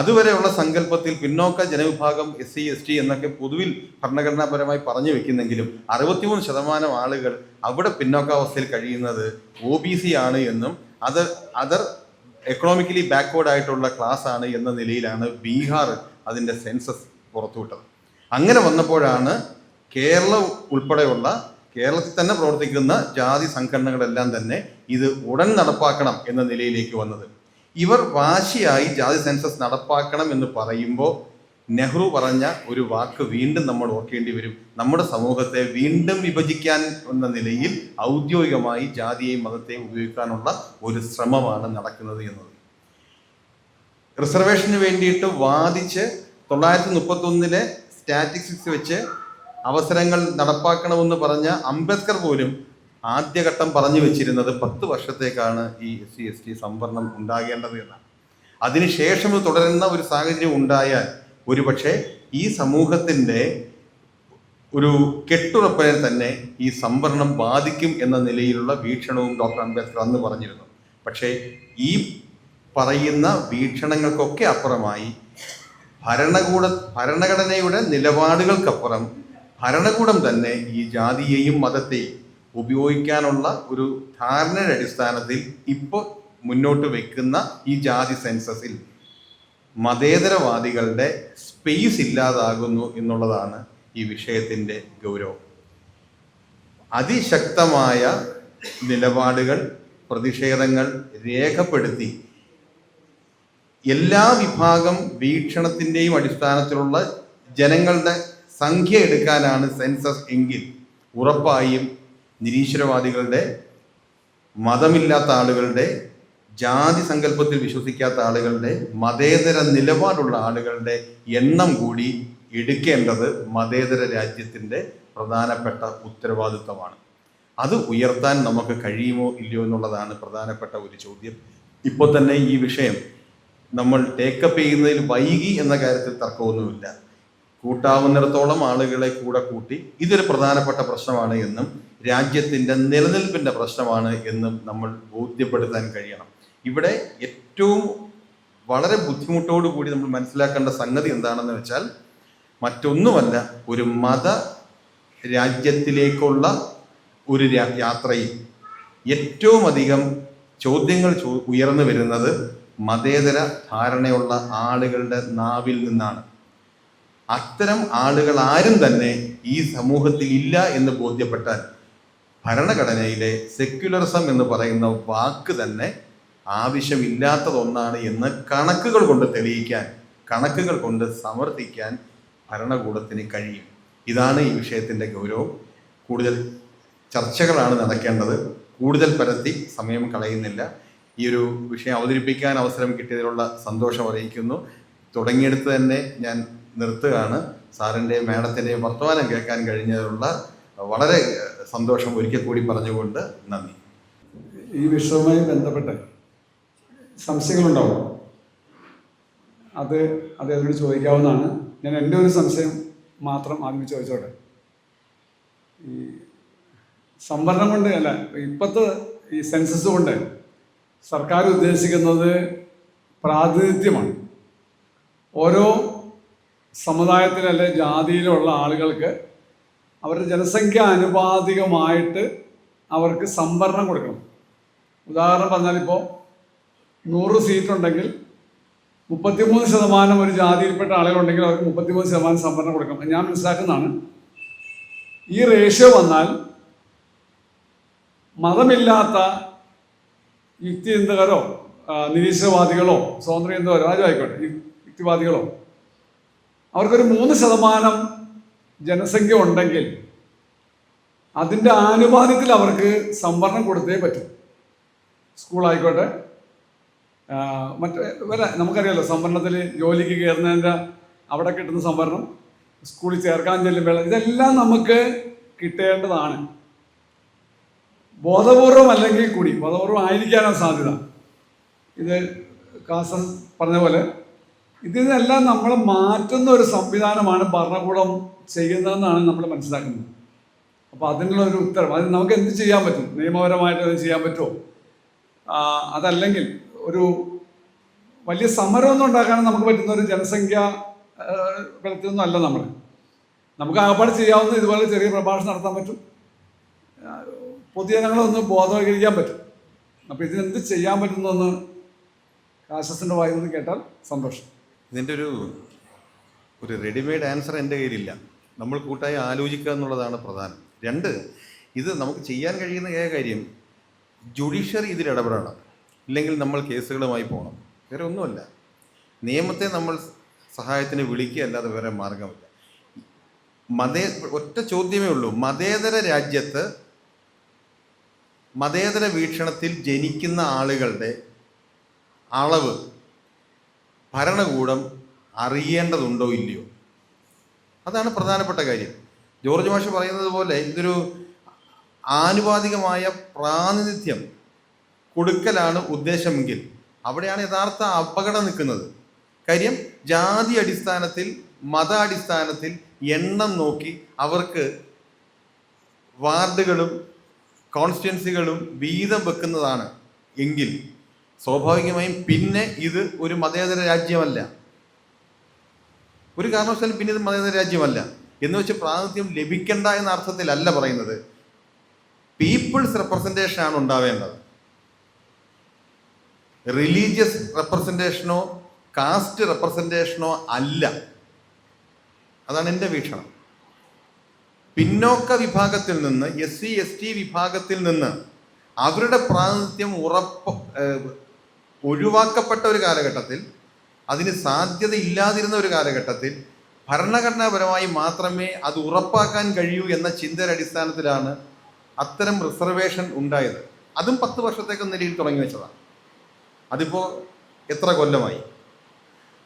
അതുവരെയുള്ള സങ്കല്പത്തിൽ പിന്നോക്ക ജനവിഭാഗം SC ST എന്നൊക്കെ പൊതുവിൽ ഭരണഘടനാപരമായി പറഞ്ഞു വെക്കുന്നെങ്കിലും 63% ആളുകൾ അവിടെ പിന്നോക്കാവസ്ഥയിൽ കഴിയുന്നത് OBC ആണ് എന്നും അതർ എക്കണോമിക്കലി ബാക്ക്വേർഡ് ആയിട്ടുള്ള ക്ലാസ് ആണ് എന്ന നിലയിലാണ് ബീഹാർ അതിൻ്റെ സെൻസസ് പുറത്തുവിട്ടത്. അങ്ങനെ വന്നപ്പോഴാണ് കേരളം ഉൾപ്പെടെയുള്ള കേരളത്തിൽ തന്നെ പ്രവർത്തിക്കുന്ന ജാതി സംഘടനകളെല്ലാം തന്നെ ഇത് ഉടൻ നടപ്പാക്കണം എന്ന നിലയിലേക്ക് വന്നത്. ഇവർ വാശിയായി ജാതി സെൻസസ് നടപ്പാക്കണം എന്ന് പറയുമ്പോൾ നെഹ്റു പറഞ്ഞ ഒരു വാക്ക് വീണ്ടും നമ്മൾ ഓർക്കേണ്ടി വരും. നമ്മുടെ സമൂഹത്തെ വീണ്ടും വിഭജിക്കാൻ എന്ന നിലയിൽ ഔദ്യോഗികമായി ജാതിയെയും മതത്തെയും ഉപയോഗിക്കാനുള്ള ഒരു ശ്രമമാണ് നടക്കുന്നത് എന്നത്. റിസർവേഷന് വേണ്ടിയിട്ട് വാദിച്ച് 931 സ്റ്റാറ്റിസ്റ്റിക്സ് വെച്ച് അവസരങ്ങൾ നടപ്പാക്കണമെന്ന് പറഞ്ഞ അംബേദ്കർ പോലും ആദ്യഘട്ടം പറഞ്ഞു വെച്ചിരുന്നത് 10 വർഷത്തേക്കാണ് ഈ SC ST സംവരണം ഉണ്ടാകേണ്ടത് എന്നാണ്. അതിനുശേഷം തുടരുന്ന ഒരു സാഹചര്യം ഉണ്ടായാൽ ഒരുപക്ഷെ ഈ സമൂഹത്തിൻ്റെ ഒരു കെട്ടുറപ്പിനെ തന്നെ ഈ സംവരണം ബാധിക്കും എന്ന നിലയിലുള്ള വീക്ഷണവും ഡോക്ടർ അംബേദ്കർ അന്ന് പറഞ്ഞിരുന്നു. പക്ഷേ ഈ പറയുന്ന വീക്ഷണങ്ങൾക്കൊക്കെ അപ്പുറമായി ഭരണഘടനയുടെ നിലപാടുകൾക്കപ്പുറം ഭരണകൂടം തന്നെ ഈ ജാതിയെയും മതത്തെയും ഉപയോഗിക്കാനുള്ള ഒരു ധാരണയുടെ അടിസ്ഥാനത്തിൽ ഇപ്പോൾ മുന്നോട്ട് വെക്കുന്ന ഈ ജാതി സെൻസസിൽ മതേതരവാദികളുടെ സ്പേസ് ഇല്ലാതാകുന്നു എന്നുള്ളതാണ് ഈ വിഷയത്തിൻ്റെ ഗൗരവം. അതിശക്തമായ നിലപാടുകൾ, പ്രതിഷേധങ്ങൾ രേഖപ്പെടുത്തി എല്ലാ വിഭാഗം വീക്ഷണത്തിൻ്റെയും അടിസ്ഥാനത്തിലുള്ള ജനങ്ങളുടെ സംഖ്യ എടുക്കാനാണ് സെൻസസ് എങ്കിൽ ഉറപ്പായും നിരീശ്വരവാദികളുടെ, മതമില്ലാത്ത ആളുകളുടെ, ജാതി സങ്കല്പത്തിൽ വിശ്വസിക്കാത്ത ആളുകളുടെ, മതേതര നിലപാടുള്ള ആളുകളുടെ എണ്ണം കൂടി എടുക്കേണ്ടത് മതേതര രാജ്യത്തിൻ്റെ പ്രധാനപ്പെട്ട ഉത്തരവാദിത്വമാണ്. അത് ഉയർത്താൻ നമുക്ക് കഴിയുമോ ഇല്ലയോ എന്നുള്ളതാണ് പ്രധാനപ്പെട്ട ഒരു ചോദ്യം. ഇപ്പോൾ തന്നെ ഈ വിഷയം നമ്മൾ ടേക്കപ്പ് ചെയ്യുന്നതിൽ വൈകി എന്ന കാര്യത്തിൽ തർക്കമൊന്നുമില്ല. കൂട്ടാവുന്നിടത്തോളം ആളുകളെ കൂടെ കൂട്ടി ഇതൊരു പ്രധാനപ്പെട്ട പ്രശ്നമാണ് എന്നും രാജ്യത്തിൻ്റെ നിലനിൽപ്പിൻ്റെ പ്രശ്നമാണ് എന്നും നമ്മൾ ബോധ്യപ്പെടുത്താൻ കഴിയണം. ഇവിടെ ഏറ്റവും വളരെ ബുദ്ധിമുട്ടോടു കൂടി നമ്മൾ മനസ്സിലാക്കേണ്ട സംഗതി എന്താണെന്ന് വെച്ചാൽ മറ്റൊന്നുമല്ല, ഒരു മത രാജ്യത്തിലേക്കുള്ള ഒരു യാത്രയിൽ ഏറ്റവും അധികം ചോദ്യങ്ങൾ ഉയർന്നു വരുന്നത് മതേതര ധാരണയുള്ള ആളുകളുടെ നാവിൽ നിന്നാണ്. അത്തരം ആളുകൾ ആരും തന്നെ ഈ സമൂഹത്തിൽ ഇല്ല എന്ന് ബോധ്യപ്പെട്ടാൽ ഭരണഘടനയിലെ സെക്യുലറിസം എന്ന് പറയുന്ന വാക്ക് തന്നെ ആവശ്യമില്ലാത്തതൊന്നാണ് എന്ന് കണക്കുകൾ കൊണ്ട് തെളിയിക്കാൻ, കണക്കുകൾ കൊണ്ട് സമർത്ഥിക്കാൻ ഭരണകൂടത്തിന് കഴിയും. ഇതാണ് ഈ വിഷയത്തിൻ്റെ ഗൗരവം. കൂടുതൽ ചർച്ചകളാണ് നടക്കേണ്ടത്. കൂടുതൽ പരത്തി സമയം കളയുന്നില്ല. ഈ ഒരു വിഷയം അവതരിപ്പിക്കാൻ അവസരം കിട്ടിയതിലുള്ള സന്തോഷം അറിയിക്കുന്നു. തുടങ്ങിയെടുത്ത് തന്നെ ഞാൻ നിർത്തുകയാണ്. സാറിൻ്റെയും മാഡത്തിൻ്റെയും വർത്തമാനം കേൾക്കാൻ കഴിഞ്ഞതിലുള്ള വളരെ സന്തോഷം ഒരിക്കൽ കൂടി പറഞ്ഞുകൊണ്ട് നന്ദി. ഈ വിഷയവുമായി ബന്ധപ്പെട്ട് സംശയങ്ങളുണ്ടാവും, അത് അദ്ദേഹത്തോട് ചോദിക്കാവുന്നതാണ്. ഞാൻ എൻ്റെ ഒരു സംശയം മാത്രം ആദ്യം ചോദിച്ചോട്ടെ. ഈ സംവരണം കൊണ്ട് അല്ല, ഇപ്പോഴത്തെ ഈ സെൻസസ് കൊണ്ട് സർക്കാർ ഉദ്ദേശിക്കുന്നത് പ്രാതിനിധ്യമാണ്. ഓരോ സമുദായത്തിലല്ലെ ജാതിയിലുള്ള ആളുകൾക്ക് അവരുടെ ജനസംഖ്യ അനുപാതികമായിട്ട് അവർക്ക് സംവരണം കൊടുക്കണം. ഉദാഹരണം പറഞ്ഞാൽ ഇപ്പോൾ 100 സീറ്റുണ്ടെങ്കിൽ 33% ഒരു ജാതിയിൽപ്പെട്ട ആളുകളുണ്ടെങ്കിൽ അവർക്ക് 33% സംവരണം കൊടുക്കണം. ഞാൻ മനസ്സിലാക്കുന്നതാണ്. ഈ റേഷ്യോ വന്നാൽ മതമില്ലാത്ത യുക്തിചിന്തകരോ നിരീശ്വരവാദികളോ സ്വതന്ത്ര ചിന്തകരോ ആരും ആയിക്കോട്ടെ, യുക്തിവാദികളോ, അവർക്കൊരു 3% ജനസംഖ്യ ഉണ്ടെങ്കിൽ അതിൻ്റെ ആനുപാതികത്തിൽ അവർക്ക് സംവരണം കൊടുത്തേ പറ്റും. സ്കൂളായിക്കോട്ടെ, മറ്റ് വല്ല നമുക്കറിയാലോ, സംവരണത്തിൽ ജോലിക്ക് കയറുന്നതിൻ്റെ അവിടെ കിട്ടുന്ന സംവരണം, സ്കൂളിൽ ചേർക്കാൻ ചെല്ലുമ്പോൾ, ഇതെല്ലാം നമുക്ക് കിട്ടേണ്ടതാണ്. ബോധപൂർവം അല്ലെങ്കിൽ കൂടി, ബോധപൂർവം ആയിരിക്കാനാണ് സാധ്യത. ഇത് കാസ പറഞ്ഞ പോലെ ഇതിനെല്ലാം നമ്മൾ മാറ്റുന്ന ഒരു സംവിധാനമാണ് ഭരണകൂടം ചെയ്യുന്നതെന്നാണ് നമ്മൾ മനസ്സിലാക്കുന്നത്. അപ്പോൾ അതിനുള്ള ഒരു ഉത്തരവ്, അത് നമുക്ക് എന്ത് ചെയ്യാൻ പറ്റും, നിയമപരമായിട്ട് അത് ചെയ്യാൻ പറ്റുമോ, അതല്ലെങ്കിൽ ഒരു വലിയ സമരമൊന്നും ഉണ്ടാക്കാനും നമുക്ക് പറ്റുന്ന ഒരു ജനസംഖ്യ ബലത്തിലൊന്നും അല്ല നമ്മൾ. നമുക്ക് ആകപ്പാട് ചെയ്യാവുന്ന ഇതുപോലെ ചെറിയ പ്രഭാഷണം നടത്താൻ പറ്റും, പൊതുജനങ്ങളെ ഒന്ന് ബോധവൽക്കരിക്കാൻ പറ്റും. അപ്പോൾ ഇതിനെന്ത് ചെയ്യാൻ പറ്റുന്നതെന്ന് കാശസിൻ്റെ വായിൽ നിന്ന് കേട്ടാൽ സന്തോഷം. ഇതിൻ്റെ ഒരു റെഡിമെയ്ഡ് ആൻസർ എൻ്റെ കയ്യിലില്ല. നമ്മൾ കൂട്ടായി ആലോചിക്കുക എന്നുള്ളതാണ് പ്രധാനം. 2, ഇത് നമുക്ക് ചെയ്യാൻ കഴിയുന്ന ഏക കാര്യം ജുഡീഷ്യറി ഇതിൽ ഇടപെടണം, ഇല്ലെങ്കിൽ നമ്മൾ കേസുകളുമായി പോകണം. വേറെ ഒന്നുമല്ല. നിയമത്തെ നമ്മൾ സഹായത്തിന് വിളിക്കുക അല്ലാതെ വേറെ മാർഗമില്ല. ഒറ്റ ചോദ്യമേ ഉള്ളൂ. മതേതര രാജ്യത്ത് മതേതര വീക്ഷണത്തിൽ ജനിക്കുന്ന ആളുകളുടെ അളവ് ഭരണകൂടം അറിയേണ്ടതുണ്ടോ ഇല്ലയോ? അതാണ് പ്രധാനപ്പെട്ട കാര്യം. ജോർജ് മാഷ് പറയുന്നത് പോലെ ഇതൊരു ആനുപാതികമായ പ്രാതിനിധ്യം കൊടുക്കലാണ് ഉദ്ദേശമെങ്കിൽ അവിടെയാണ് യഥാർത്ഥ അപകടം നിൽക്കുന്നത്. കാര്യം ജാതി അടിസ്ഥാനത്തിൽ, മത അടിസ്ഥാനത്തിൽ എണ്ണം നോക്കി അവർക്ക് വാർഡുകളും കോൺസ്റ്റിറ്റ്യുവൻസികളും വീതം വെക്കുന്നതാണ് എങ്കിൽ സ്വാഭാവികമായും പിന്നെ ഇത് ഒരു മതേതര രാജ്യമല്ല. ഒരു കാരണവശാലും പിന്നെ ഇത് മതേതര രാജ്യമല്ല. എന്ന് വെച്ച് പ്രാതിനിധ്യം ലഭിക്കേണ്ട എന്ന അർത്ഥത്തിലല്ല പറയുന്നത്. പീപ്പിൾസ് റെപ്രസെൻറ്റേഷനാണ് ഉണ്ടാവേണ്ടത്. റിലീജിയസ് റെപ്രസെൻറ്റേഷനോ കാസ്റ്റ് റെപ്രസെൻറ്റേഷനോ അല്ല. അതാണ് എൻ്റെ വീക്ഷണം. പിന്നോക്ക വിഭാഗത്തിൽ നിന്ന്, SC ST വിഭാഗത്തിൽ നിന്ന് അവരുടെ പ്രാതിനിധ്യം ഒഴിവാക്കപ്പെട്ട ഒരു കാലഘട്ടത്തിൽ, അതിന് സാധ്യത ഇല്ലാതിരുന്ന ഒരു കാലഘട്ടത്തിൽ ഭരണഘടനാപരമായി മാത്രമേ അത് ഉറപ്പാക്കാൻ കഴിയൂ എന്ന ചിന്തയുടെ അടിസ്ഥാനത്തിലാണ് അത്തരം റിസർവേഷൻ ഉണ്ടായത്. അതും 10 വർഷത്തേക്ക് നിലയിൽ തുടങ്ങി വെച്ചതാണ്. അതിപ്പോൾ എത്ര കൊല്ലമായി?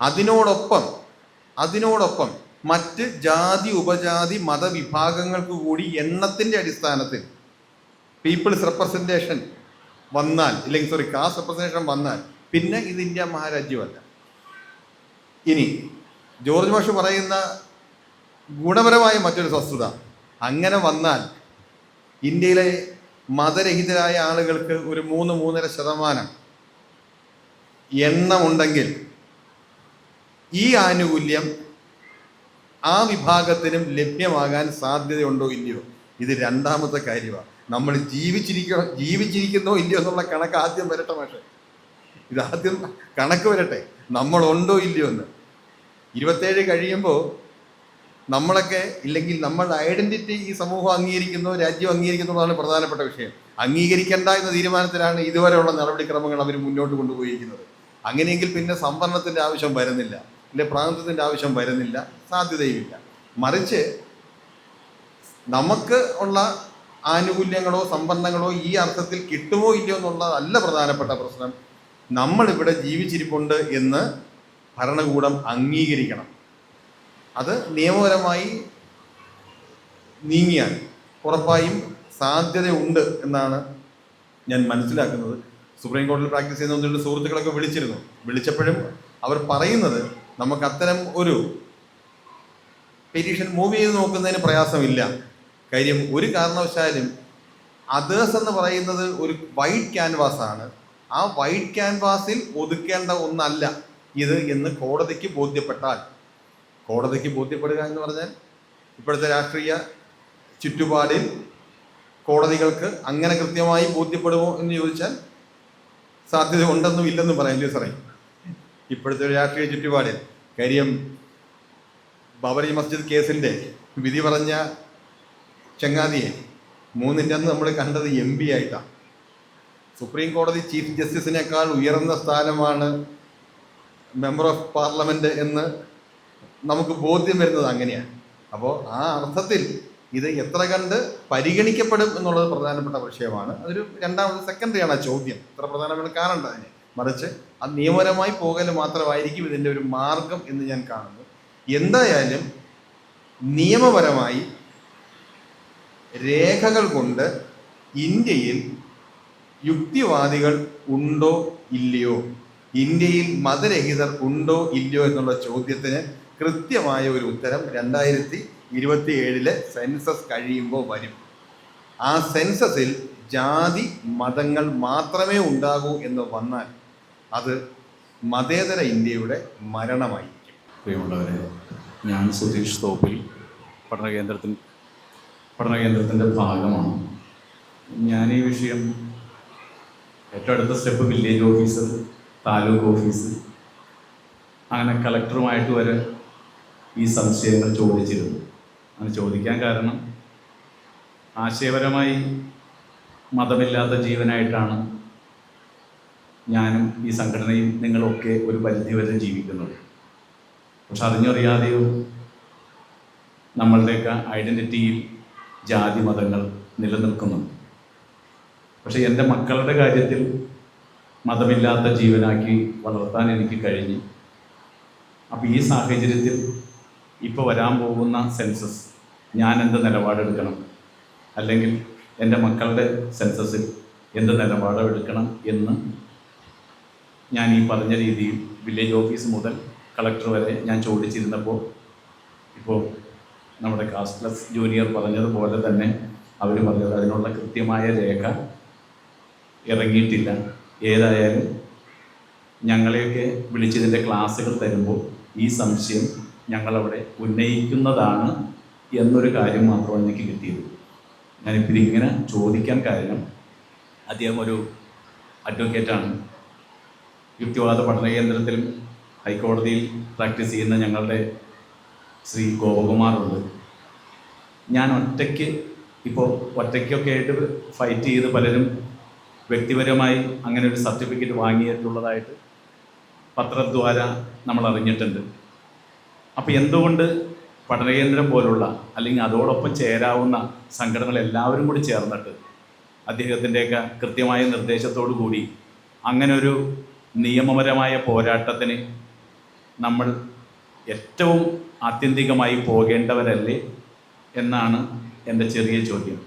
അതിനോടൊപ്പം മറ്റ് ജാതി ഉപജാതി മതവിഭാഗങ്ങൾക്ക് കൂടി എണ്ണത്തിൻ്റെ അടിസ്ഥാനത്തിൽ പീപ്പിൾസ് റെപ്രസെൻറ്റേഷൻ വന്നാൽ, ഇല്ലെങ്കിൽ കാസ്റ്റ് റെപ്രസെൻറ്റേഷൻ വന്നാൽ പിന്നെ ഇത് ഇന്ത്യ മഹാരാജ്യമല്ല. ഇനി ജോർജ് മാഷ് പറയുന്ന ഗുണപരമായ മറ്റൊരു വസ്തുത, അങ്ങനെ വന്നാൽ ഇന്ത്യയിലെ മതരഹിതരായ ആളുകൾക്ക് ഒരു 3-3.5% എണ്ണമുണ്ടെങ്കിൽ ഈ ആനുകൂല്യം ആ വിഭാഗത്തിനും ലഭ്യമാകാൻ സാധ്യതയുണ്ടോ ഇല്ലയോ? ഇത് രണ്ടാമത്തെ കാര്യമാണ്. നമ്മൾ ജീവിച്ചിരിക്കുന്നോ ഇല്ലയോ എന്നുള്ള കണക്ക് ആദ്യം വരട്ടെ. പക്ഷേ ഇതാദ്യം കണക്ക് വരട്ടെ, നമ്മളുണ്ടോ ഇല്ലയോ എന്ന്. 27 കഴിയുമ്പോൾ നമ്മളൊക്കെ, ഇല്ലെങ്കിൽ നമ്മളുടെ ഐഡന്റിറ്റി ഈ സമൂഹം അംഗീകരിക്കുന്നോ രാജ്യം അംഗീകരിക്കുന്നതാണ് പ്രധാനപ്പെട്ട വിഷയം. അംഗീകരിക്കേണ്ട എന്ന തീരുമാനത്തിലാണ് ഇതുവരെയുള്ള നടപടിക്രമങ്ങൾ അവർ മുന്നോട്ട് കൊണ്ടുപോയിരിക്കുന്നത്. അങ്ങനെയെങ്കിൽ പിന്നെ സംവരണത്തിൻ്റെ ആവശ്യം വരുന്നില്ല, അല്ലെ പ്രാതിനിധ്യത്തിൻ്റെ ആവശ്യം വരുന്നില്ല, സാധ്യതയുമില്ല. മറിച്ച് നമുക്ക് ഉള്ള ആനുകൂല്യങ്ങളോ സംവരണങ്ങളോ ഈ അർത്ഥത്തിൽ കിട്ടുമോ ഇല്ലയോ എന്നുള്ളതല്ല പ്രധാനപ്പെട്ട പ്രശ്നം. നമ്മളിവിടെ ജീവിച്ചിരിപ്പുണ്ട് എന്ന് ഭരണകൂടം അംഗീകരിക്കണം. അത് നിയമപരമായി നീങ്ങിയാൽ ഉറപ്പായും സാധ്യതയുണ്ട് എന്നാണ് ഞാൻ മനസ്സിലാക്കുന്നത്. സുപ്രീം കോടതിയിൽ പ്രാക്ടീസ് ചെയ്യുന്ന 1-2 സുഹൃത്തുക്കളൊക്കെ വിളിച്ചപ്പോഴും അവർ പറയുന്നത് നമുക്ക് അത്തരം ഒരു പെറ്റീഷൻ മൂവ് ചെയ്ത് നോക്കുന്നതിന് പ്രയാസമില്ല. കാര്യം ഒരു കാരണവശാലും അതേഴ്സ് എന്ന് പറയുന്നത് ഒരു വൈറ്റ് ക്യാൻവാസാണ്. ആ വൈറ്റ് ക്യാൻവാസിൽ ഒതുക്കേണ്ട ഒന്നല്ല ഇത് എന്ന് കോടതിക്ക് ബോധ്യപ്പെട്ടാൽ, കോടതിക്ക് ബോധ്യപ്പെടുക എന്ന് പറഞ്ഞാൽ ഇപ്പോഴത്തെ രാഷ്ട്രീയ ചുറ്റുപാടിൽ കോടതികൾക്ക് അങ്ങനെ കൃത്യമായി ബോധ്യപ്പെടുമോ എന്ന് ചോദിച്ചാൽ സാധ്യത ഉണ്ടെന്നും ഇല്ലെന്നും പറയാൻ സാറേ. ഇപ്പോഴത്തെ ഒരു രാഷ്ട്രീയ ചുറ്റുപാടിൽ കാര്യം ബാബറി മസ്ജിദ് കേസിൻ്റെ വിധി പറഞ്ഞ ചങ്ങാതിയെ 3ൻ്റെ അന്ന് നമ്മൾ കണ്ടത് MP ആയിട്ടാണ്. സുപ്രീം കോടതി ചീഫ് ജസ്റ്റിസിനേക്കാൾ ഉയർന്ന സ്ഥാനമാണ് മെമ്പർ ഓഫ് പാർലമെൻറ്റ് എന്ന് നമുക്ക് ബോധ്യം വരുന്നത് അങ്ങനെയാണ്. അപ്പോൾ ആ അർത്ഥത്തിൽ ഇത് എത്ര കണ്ട് പരിഗണിക്കപ്പെടും എന്നുള്ളത് പ്രധാനപ്പെട്ട വിഷയമാണ്. അതൊരു രണ്ടാമത് സെക്കൻഡറിയാണ് ആ ചോദ്യം, എത്ര പ്രധാനമാണ് കാണേണ്ടത് അതിന്. മറിച്ച് അത് നിയമപരമായി പോകൽ മാത്രമായിരിക്കും ഇതിൻ്റെ ഒരു മാർഗം എന്ന് ഞാൻ കാണുന്നു. എന്തായാലും നിയമപരമായി രേഖകൾ കൊണ്ട് ഇന്ത്യയിൽ യുക്തിവാദികൾ ഉണ്ടോ ഇല്ലയോ, ഇന്ത്യയിൽ മതരഹിതർ ഉണ്ടോ ഇല്ലയോ എന്നുള്ള ചോദ്യത്തിന് കൃത്യമായ ഒരു ഉത്തരം 2027 സെൻസസ് കഴിയുമ്പോൾ വരും. ആ സെൻസസിൽ ജാതി മതങ്ങൾ മാത്രമേ ഉണ്ടാകൂ എന്ന് വന്നാൽ അത് മതേതര ഇന്ത്യയുടെ മരണമായിരിക്കും. പ്രിയമുള്ളവരെ, ഞാൻ സുധീഷ് തോപ്പിൽ പഠനകേന്ദ്രത്തിൻ്റെ ഭാഗമാണ്. ഞാൻ ഈ വിഷയം ഏറ്റവും അടുത്ത step village officer, taluk office, അങ്ങനെ കളക്ടറുമായിട്ട് വരെ ഈ സംശയങ്ങൾ ചോദിച്ചിരുന്നു. അങ്ങനെ ചോദിക്കാൻ കാരണം ആശയപരമായി മതമില്ലാത്ത ജീവനായിട്ടാണ് ഞാനും ഈ സംഘടനയും നിങ്ങളൊക്കെ ഒരു പരിധിവരെ ജീവിക്കുന്നത്. പക്ഷെ അറിഞ്ഞറിയാതെയോ നമ്മളുടെയൊക്കെ ഐഡൻറ്റിറ്റിയിൽ ജാതി മതങ്ങൾ നിലനിൽക്കുന്നുണ്ട്. പക്ഷെ എൻ്റെ മക്കളുടെ കാര്യത്തിൽ മതമില്ലാത്ത ജീവനാക്കി വളർത്താൻ എനിക്ക് കഴിഞ്ഞു. അപ്പോൾ ഈ സാഹചര്യത്തിൽ ഇപ്പോൾ വരാൻ പോകുന്ന സെൻസസ് ഞാൻ എന്ത് നിലപാടെടുക്കണം, അല്ലെങ്കിൽ എൻ്റെ മക്കളുടെ സെൻസസിൽ എന്ത് നിലപാടെടുക്കണം എന്ന് ഞാൻ ഈ പറഞ്ഞ രീതിയിൽ വില്ലേജ് ഓഫീസ് മുതൽ കളക്ടർ വരെ ഞാൻ ചോദിച്ചിരുന്നപ്പോൾ ഇപ്പോൾ നമ്മുടെ കാസ്റ്റ് പ്ലസ് ജൂനിയർ പറഞ്ഞതുപോലെ തന്നെ അവർ പറഞ്ഞത് അതിനുള്ള കൃത്യമായ രേഖ ഇറങ്ങിയിട്ടില്ല. ഏതായാലും ഞങ്ങളെയൊക്കെ വിളിച്ചതിൻ്റെ ക്ലാസ്സുകൾ തരുമ്പോൾ ഈ സംശയം ഞങ്ങളവിടെ ഉന്നയിക്കുന്നതാണ് എന്നൊരു കാര്യം മാത്രമാണ് എനിക്ക് കിട്ടിയത്. ഞാനിപ്പോൾ ഇങ്ങനെ ചോദിക്കാൻ കാരണം അദ്ദേഹം ഒരു അഡ്വക്കേറ്റാണ്. യുക്തിവാദ പഠന കേന്ദ്രത്തിലും ഹൈക്കോടതിയിൽ പ്രാക്ടീസ് ചെയ്യുന്ന ഞങ്ങളുടെ ശ്രീ ഗോപകുമാറുണ്ട്. ഞാൻ ഒറ്റയ്ക്കൊക്കെ ആയിട്ട് ഫൈറ്റ് ചെയ്ത് പലരും വ്യക്തിപരമായി അങ്ങനെ ഒരു സർട്ടിഫിക്കറ്റ് വാങ്ങിയിട്ടുള്ളതായിട്ട് പത്രദ്വാര നമ്മൾ അറിഞ്ഞിട്ടുണ്ട്. അപ്പോൾ എന്തുകൊണ്ട് പഠനകേന്ദ്രം പോലുള്ള അല്ലെങ്കിൽ അതോടൊപ്പം ചേരാവുന്ന സംഘടനകൾ എല്ലാവരും കൂടി ചേർന്നിട്ട് അദ്ദേഹത്തിൻ്റെയൊക്കെ കൃത്യമായ നിർദ്ദേശത്തോടു കൂടി അങ്ങനെ ഒരു നിയമപരമായ പോരാട്ടത്തിന് നമ്മൾ ഏറ്റവും ആത്യന്തികമായി പോകേണ്ടവരല്ലേ എന്നാണ് എൻ്റെ ചെറിയ ചോദ്യം.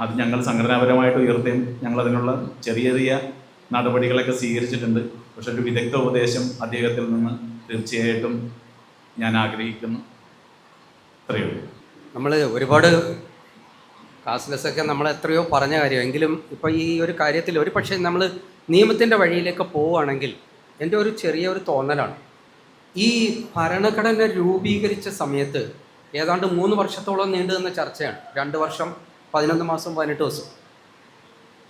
അത് ഞങ്ങൾ സംഘടനാപരമായിട്ട് ഉയർത്തുകയും ഞങ്ങളതിനുള്ള ചെറിയ ചെറിയ നടപടികളൊക്കെ സ്വീകരിച്ചിട്ടുണ്ട്. പക്ഷെ ഒരു വിദഗ്ധ ഉപദേശം അദ്ദേഹത്തിൽ നിന്ന് തീർച്ചയായിട്ടും ഞാൻ ആഗ്രഹിക്കുന്നു. അത്രയേ ഉള്ളൂ. നമ്മൾ ഒരുപാട് കാസ്ലെസ്സൊക്കെ നമ്മൾ എത്രയോ പറഞ്ഞ കാര്യം, എങ്കിലും ഇപ്പോൾ ഈ ഒരു കാര്യത്തിൽ ഒരു പക്ഷേ നമ്മൾ നിയമത്തിൻ്റെ വഴിയിലേക്ക് പോവുകയാണെങ്കിൽ എൻ്റെ ഒരു ചെറിയ തോന്നലാണ്, ഈ ഭരണഘടന രൂപീകരിച്ച സമയത്ത് ഏതാണ്ട് 3 വർഷത്തോളം നീണ്ടു നിന്ന ചർച്ചയാണ്. 2 വർഷം 11 മാസം 18 ദിവസം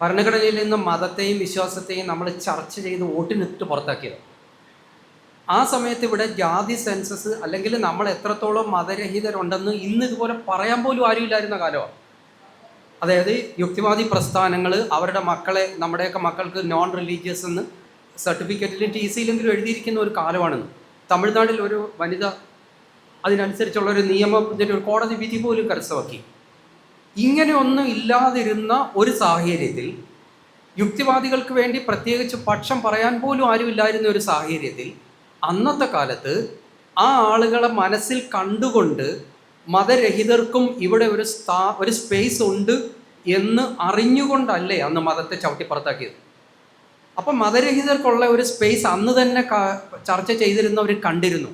ഭരണഘടനയിൽ നിന്ന് മതത്തെയും വിശ്വാസത്തെയും നമ്മൾ ചർച്ച ചെയ്ത് വോട്ടിനിട്ട് പുറത്താക്കിയത്. ആ സമയത്ത് ഇവിടെ ജാതി സെൻസസ് അല്ലെങ്കിൽ നമ്മൾ എത്രത്തോളം മതരഹിതരുണ്ടെന്ന് ഇന്ന് ഇതുപോലെ പറയാൻ പോലും ആരുമില്ലായിരുന്ന കാലമാണ്. അതായത് യുക്തിവാദി പ്രസ്ഥാനങ്ങൾ അവരുടെ മക്കളെ, നമ്മുടെയൊക്കെ മക്കൾക്ക് നോൺ റിലീജിയസ് എന്ന് സർട്ടിഫിക്കറ്റിലും TC-യിലെങ്കിലും എഴുതിയിരിക്കുന്ന ഒരു കാലമാണെന്ന്. തമിഴ്നാട്ടിൽ ഒരു വനിത അതിനനുസരിച്ചുള്ളൊരു നിയമത്തിൻ്റെ ഒരു കോടതി വിധി പോലും കരസ്ഥമാക്കി. ഇങ്ങനെയൊന്നും ഇല്ലാതിരുന്ന ഒരു സാഹചര്യത്തിൽ, യുക്തിവാദികൾക്ക് വേണ്ടി പ്രത്യേകിച്ച് പക്ഷം പറയാൻ പോലും ആരുമില്ലായിരുന്ന ഒരു സാഹചര്യത്തിൽ, അന്നത്തെ കാലത്ത് ആ ആളുകളെ മനസ്സിൽ കണ്ടുകൊണ്ട് മതരഹിതർക്കും ഇവിടെ ഒരു സ്പേസ് ഉണ്ട് എന്ന് അറിഞ്ഞുകൊണ്ടല്ലേ അന്ന് മതത്തെ ചവിട്ടിപ്പുറത്താക്കിയത്. അപ്പം മതരഹിതർക്കുള്ള ഒരു സ്പേസ് അന്ന് തന്നെ ചർച്ച ചെയ്തിരുന്നവർ കണ്ടിരുന്നു.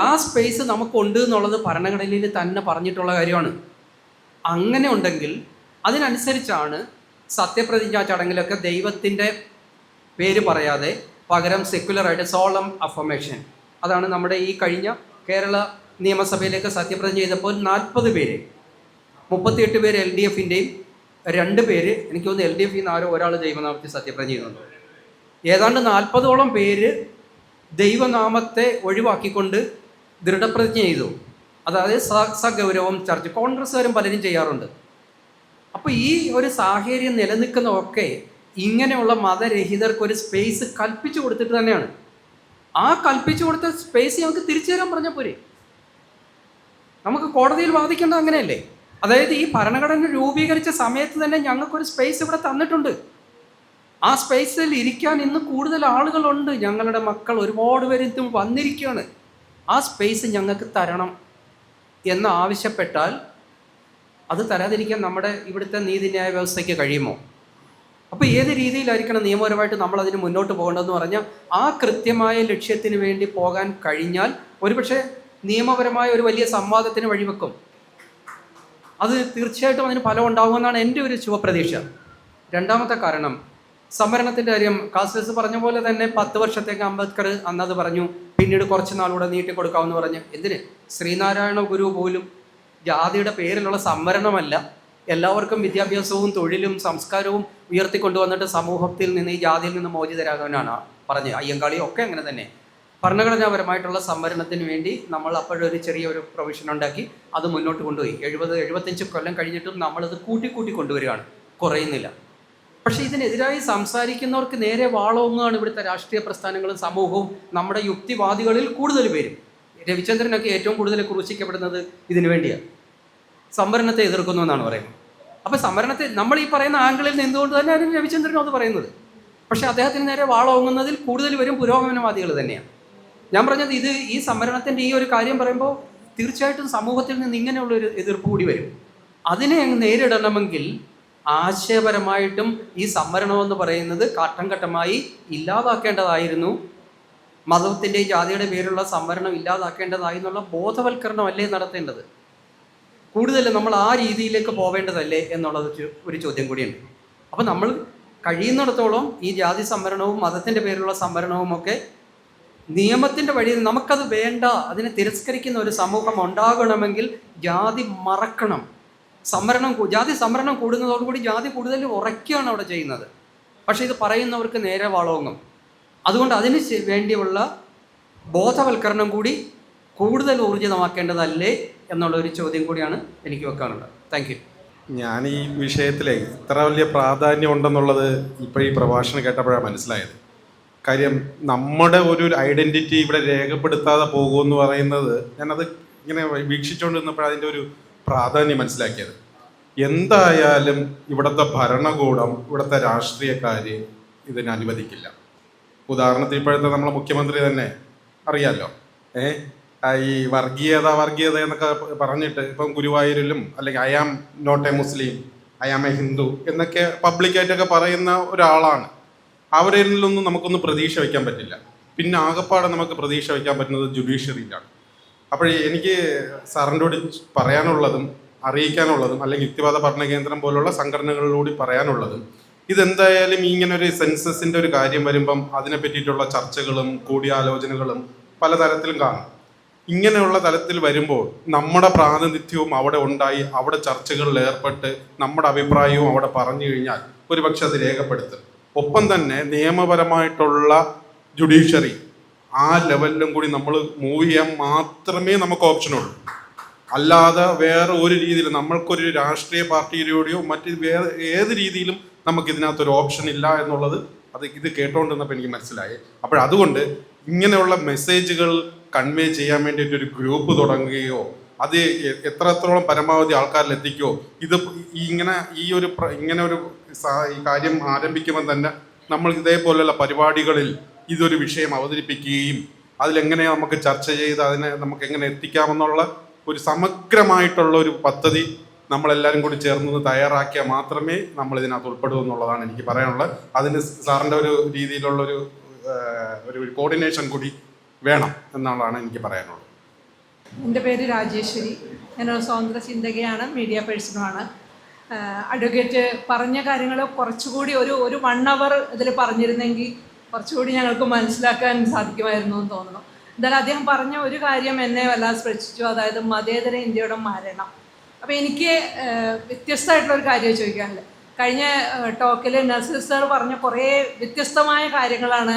ആ സ്പേസ് നമുക്കുണ്ട് എന്നുള്ളത് ഭരണഘടനയിൽ തന്നെ പറഞ്ഞിട്ടുള്ള കാര്യമാണ്. അങ്ങനെ ഉണ്ടെങ്കിൽ അതിനനുസരിച്ചാണ് സത്യപ്രതിജ്ഞാ ചടങ്ങിലൊക്കെ ദൈവത്തിൻ്റെ പേര് പറയാതെ പകരം സെക്യുലറായിട്ട് സോളം അഫർമേഷൻ, അതാണ് നമ്മുടെ ഈ കഴിഞ്ഞ കേരള നിയമസഭയിലേക്ക് സത്യപ്രതിജ്ഞ ചെയ്തപ്പോൾ 40 പേര്, 38 പേര് LDF-ൻ്റെയും 2 പേര് എനിക്ക് തോന്നുന്നു LDF-ൽ നിന്ന് ഒരാൾ ദൈവനാമത്തിൽ സത്യപ്രതിജ്ഞ ചെയ്യുന്നുണ്ട്. ഏതാണ്ട് 40ഓളം പേര് ദൈവനാമത്തെ ഒഴിവാക്കിക്കൊണ്ട് ദൃഢപ്രതിജ്ഞ ചെയ്തു. അതായത് സഗൗരവം ചർച്ച. കോൺഗ്രസ്സുകാരും പലരും ചെയ്യാറുണ്ട്. അപ്പോൾ ഈ ഒരു സാഹചര്യം നിലനിൽക്കുന്നതൊക്കെ ഇങ്ങനെയുള്ള മതരഹിതർക്ക് ഒരു സ്പേസ് കൽപ്പിച്ചു കൊടുത്തിട്ട് തന്നെയാണ്. ആ കൽപ്പിച്ചു കൊടുത്ത സ്പേസ് ഞങ്ങൾക്ക് തിരിച്ചു തരാൻ പറഞ്ഞാൽ പോരെ? നമുക്ക് കോടതിയിൽ വാദിക്കേണ്ടത് അങ്ങനെയല്ലേ? അതായത് ഈ ഭരണഘടന രൂപീകരിച്ച സമയത്ത് തന്നെ ഞങ്ങൾക്കൊരു സ്പേസ് ഇവിടെ തന്നിട്ടുണ്ട്. ആ സ്പേസിൽ ഇരിക്കാൻ ഇന്ന് കൂടുതൽ ആളുകളുണ്ട്. ഞങ്ങളുടെ മക്കൾ ഒരുപാട് പേര് ഇതും വന്നിരിക്കുകയാണ്. ആ സ്പേസ് ഞങ്ങൾക്ക് തരണം എന്ന് ആവശ്യപ്പെട്ടാൽ അത് തരാതിരിക്കാൻ നമ്മുടെ ഇവിടുത്തെ നീതിന്യായ വ്യവസ്ഥയ്ക്ക് കഴിയുമോ? അപ്പോൾ ഏത് രീതിയിലായിരിക്കണം നിയമപരമായിട്ട് നമ്മളതിന് മുന്നോട്ട് പോകേണ്ടതെന്ന് പറഞ്ഞാൽ ആ കൃത്യമായ ലക്ഷ്യത്തിന് വേണ്ടി പോകാൻ കഴിഞ്ഞാൽ ഒരുപക്ഷെ നിയമപരമായ ഒരു വലിയ സംവാദത്തിന് വഴിവെക്കും. അത് തീർച്ചയായിട്ടും അതിന് ഫലം ഉണ്ടാകുമെന്നാണ് എൻ്റെ ഒരു ശുഭപ്രതീക്ഷ. രണ്ടാമത്തെ കാരണം, സംവരണത്തിൻ്റെ കാര്യം കാസിസ് പറഞ്ഞ പോലെ തന്നെ 10 വർഷത്തേക്ക് അംബേദ്കർ അന്നത് പറഞ്ഞു, പിന്നീട് കുറച്ച് നാളുകൂടെ നീട്ടിക്കൊടുക്കാമെന്ന് പറഞ്ഞു. എന്തിന്? ശ്രീനാരായണ ഗുരു പോലും ജാതിയുടെ പേരിലുള്ള സംവരണമല്ല, എല്ലാവർക്കും വിദ്യാഭ്യാസവും തൊഴിലും സംസ്കാരവും ഉയർത്തിക്കൊണ്ടുവന്നിട്ട് സമൂഹത്തിൽ നിന്ന് ഈ ജാതിയിൽ നിന്ന് മോചിതരാകാനാണ് പറഞ്ഞത്. അയ്യങ്കാളിയും ഒക്കെ അങ്ങനെ തന്നെ. ഭരണഘടനാപരമായിട്ടുള്ള സംവരണത്തിന് വേണ്ടി നമ്മൾ അപ്പോഴൊരു ചെറിയൊരു പ്രൊവിഷൻ ഉണ്ടാക്കി അത് മുന്നോട്ട് കൊണ്ടുപോയി. 70-75 കൊല്ലം കഴിഞ്ഞിട്ടും നമ്മളത് കൂട്ടി കൊണ്ടുവരികയാണ്, കുറയുന്നില്ല. പക്ഷേ ഇതിനെതിരായി സംസാരിക്കുന്നവർക്ക് നേരെ വാളോങ്ങുകയാണ് ഇവിടുത്തെ രാഷ്ട്രീയ പ്രസ്ഥാനങ്ങളും സമൂഹവും നമ്മുടെ യുക്തിവാദികളിൽ കൂടുതൽ പേരും. രവിചന്ദ്രനൊക്കെ ഏറ്റവും കൂടുതൽ ക്രൂശിക്കപ്പെടുന്നത് ഇതിനു വേണ്ടിയാണ്. സംവരണത്തെ എതിർക്കുന്നു എന്നാണ് പറയുന്നത്. അപ്പോൾ സംവരണത്തെ നമ്മൾ ഈ പറയുന്ന ആംഗിളിൽ നിന്നുകൊണ്ട് തന്നെയാണ് രവിചന്ദ്രനും അത് പറയുന്നത്. പക്ഷേ അദ്ദേഹത്തിന് നേരെ വാളോങ്ങുന്നതിൽ കൂടുതൽ വരും പുരോഗമനവാദികൾ തന്നെയാണ്. ഞാൻ പറഞ്ഞത് ഈ സംവരണത്തിൻ്റെ ഈ ഒരു കാര്യം പറയുമ്പോൾ തീർച്ചയായിട്ടും സമൂഹത്തിൽ നിന്ന് ഇങ്ങനെയുള്ളൊരു എതിർപ്പ് കൂടി വരും. അതിനെ അങ്ങ് നേരിടണമെങ്കിൽ ആശയപരമായിട്ടും ഈ സംവരണമെന്ന് പറയുന്നത് ഘട്ടം ഘട്ടമായി ഇല്ലാതാക്കേണ്ടതായിരുന്നു. മതത്തിൻ്റെയും ജാതിയുടെ പേരിലുള്ള സംവരണം ഇല്ലാതാക്കേണ്ടതായി എന്നുള്ള ബോധവൽക്കരണമല്ലേ നടത്തേണ്ടത്? കൂടുതൽ നമ്മൾ ആ രീതിയിലേക്ക് പോവേണ്ടതല്ലേ എന്നുള്ളത് ഒരു ചോദ്യം കൂടിയുണ്ട്. അപ്പോൾ നമ്മൾ കഴിയുന്നിടത്തോളം ഈ ജാതി സംവരണവും മതത്തിൻ്റെ പേരിലുള്ള സംവരണവും ഒക്കെ നിയമത്തിൻ്റെ വഴിയിൽ നമുക്കത് വേണ്ട, അതിനെ തിരസ്കരിക്കുന്ന ഒരു സമൂഹം ഉണ്ടാകണമെങ്കിൽ ജാതി മറക്കണം. ജാതി സംവരണം കൂടുന്നതോടുകൂടി ജാതി കൂടുതൽ ഉറയ്ക്കുകയാണ് അവിടെ ചെയ്യുന്നത്. പക്ഷേ ഇത് പറയുന്നവർക്ക് നേരെ വളവങ്ങും. അതുകൊണ്ട് അതിന് വേണ്ടിയുള്ള ബോധവൽക്കരണം കൂടി കൂടുതൽ ഊർജിതമാക്കേണ്ടതല്ലേ എന്നുള്ളൊരു ചോദ്യം കൂടിയാണ് എനിക്ക് വെക്കാനുള്ളത്. Thank you. ഞാൻ ഈ വിഷയത്തിലെ ഇത്ര വലിയ പ്രാധാന്യം ഉണ്ടെന്നുള്ളത് ഇപ്പോൾ ഈ പ്രഭാഷണം കേട്ടപ്പോഴാണ് മനസ്സിലായത്. കാര്യം നമ്മുടെ ഒരു ഐഡൻറ്റിറ്റി ഇവിടെ രേഖപ്പെടുത്താതെ പോകുമെന്ന് പറയുന്നത് ഞാനത് ഇങ്ങനെ വീക്ഷിച്ചുകൊണ്ടിരുന്നപ്പോൾ അതിൻ്റെ ഒരു പ്രാധാന്യം മനസ്സിലാക്കിയത്. എന്തായാലും ഇവിടുത്തെ ഭരണകൂടം, ഇവിടുത്തെ രാഷ്ട്രീയക്കാർ ഇതിനെ അനുവദിക്കില്ല. ഉദാഹരണത്തിന് ഇപ്പോഴത്തെ നമ്മളെ മുഖ്യമന്ത്രി തന്നെ അറിയാമല്ലോ, ഈ വർഗീയത എന്നൊക്കെ പറഞ്ഞിട്ട് ഇപ്പം ഗുരുവായൂരിലും അല്ലെങ്കിൽ I am not a Muslim, I am a Hindu എന്നൊക്കെ പബ്ലിക്കായിട്ടൊക്കെ പറയുന്ന ഒരാളാണ്. അവരിൽ നിന്നൊന്നും നമുക്കൊന്നും പ്രതീക്ഷ വയ്ക്കാൻ പറ്റില്ല. പിന്നെ ആകെപ്പാടെ നമുക്ക് പ്രതീക്ഷ വയ്ക്കാൻ പറ്റുന്നത് ജുഡീഷ്യറിയിലാണ്. അപ്പോൾ എനിക്ക് സാറിൻ്റെയോട് പറയാനുള്ളതും അറിയിക്കാനുള്ളതും അല്ലെങ്കിൽ യുക്തിവാദ പഠന കേന്ദ്രം പോലുള്ള സംഘടനകളിലൂടെ പറയാനുള്ളതും, ഇതെന്തായാലും ഇങ്ങനെ ഒരു സെൻസസിൻ്റെ ഒരു കാര്യം വരുമ്പം അതിനെ പറ്റിയിട്ടുള്ള ചർച്ചകളും കൂടിയാലോചനകളും പലതരത്തിലും കാണും. ഇങ്ങനെയുള്ള തലത്തിൽ വരുമ്പോൾ നമ്മുടെ പ്രാതിനിധ്യവും അവിടെ ഉണ്ടായി, അവിടെ ചർച്ചകളിൽ ഏർപ്പെട്ട് നമ്മുടെ അഭിപ്രായവും അവിടെ പറഞ്ഞു കഴിഞ്ഞാൽ ഒരുപക്ഷെ അത് രേഖപ്പെടുത്തും. ഒപ്പം തന്നെ നിയമപരമായിട്ടുള്ള ജുഡീഷ്യറി ആ ലെവലിലും കൂടി നമ്മൾ മൂവ് ചെയ്യാൻ മാത്രമേ നമുക്ക് ഓപ്ഷനുള്ളൂ. അല്ലാതെ വേറെ ഒരു രീതിയിൽ നമ്മൾക്കൊരു രാഷ്ട്രീയ പാർട്ടിയിലൂടെയോ മറ്റ് വേറെ ഏത് രീതിയിലും നമുക്കിതിനകത്തൊരു ഓപ്ഷൻ ഇല്ല എന്നുള്ളത് ഇത് കേട്ടോണ്ടിരുന്നപ്പോൾ എനിക്ക് മനസ്സിലായി. അതുകൊണ്ട് ഇങ്ങനെയുള്ള മെസ്സേജുകൾ കൺവേ ചെയ്യാൻ വേണ്ടിയിട്ടൊരു ഗ്രൂപ്പ് തുടങ്ങുകയോ അത് എത്രത്തോളം പരമാവധി ആൾക്കാരിൽ എത്തിക്കുകയോ, ഇത് ഇങ്ങനെ ഒരു ഈ കാര്യം ആരംഭിക്കുമ്പോൾ തന്നെ നമ്മൾ ഇതേപോലെയുള്ള പരിപാടികളിൽ ഇതൊരു വിഷയം അവതരിപ്പിക്കുകയും അതിലെങ്ങനെയാണ് നമുക്ക് ചർച്ച ചെയ്ത് അതിനെ നമുക്ക് എങ്ങനെ എത്തിക്കാമെന്നുള്ള ഒരു സമഗ്രമായിട്ടുള്ള ഒരു പദ്ധതി നമ്മളെല്ലാവരും കൂടി ചേർന്ന് തയ്യാറാക്കിയാൽ മാത്രമേ നമ്മൾ ഇതിനകത്ത് ഉൾപ്പെടൂ എന്നുള്ളതാണ് എനിക്ക് പറയാനുള്ളത്. അതിന് സാറിൻ്റെ ഒരു രീതിയിലുള്ളൊരു ഒരു കോർഡിനേഷൻ കൂടി വേണം എന്നുള്ളതാണ് എനിക്ക് പറയാനുള്ളത്. എൻ്റെ പേര് രാജേശ്വരി. ഞാനൊരു സ്വതന്ത്ര ചിന്തകയാണ്, മീഡിയ പേഴ്സണുമാണ്. അഡ്വക്കേറ്റ് പറഞ്ഞ കാര്യങ്ങൾ കുറച്ചുകൂടി ഒരു 1 hour ഇതിൽ പറഞ്ഞിരുന്നെങ്കിൽ കുറച്ചുകൂടി ഞങ്ങൾക്ക് മനസ്സിലാക്കാൻ സാധിക്കുമായിരുന്നു എന്ന് തോന്നുന്നു. എന്തായാലും അദ്ദേഹം പറഞ്ഞ ഒരു കാര്യം എന്നെ വല്ലാതെ സ്പർശിച്ചു, അതായത് മതേതര ഇന്ത്യയുടെ മരണം. അപ്പോൾ എനിക്ക് വ്യത്യസ്തമായിട്ടുള്ളൊരു കാര്യം ചോദിക്കാനുണ്ട്. കഴിഞ്ഞ ടോക്കിൽ നസീർ സാർ പറഞ്ഞ കുറേ വ്യത്യസ്തമായ കാര്യങ്ങളാണ്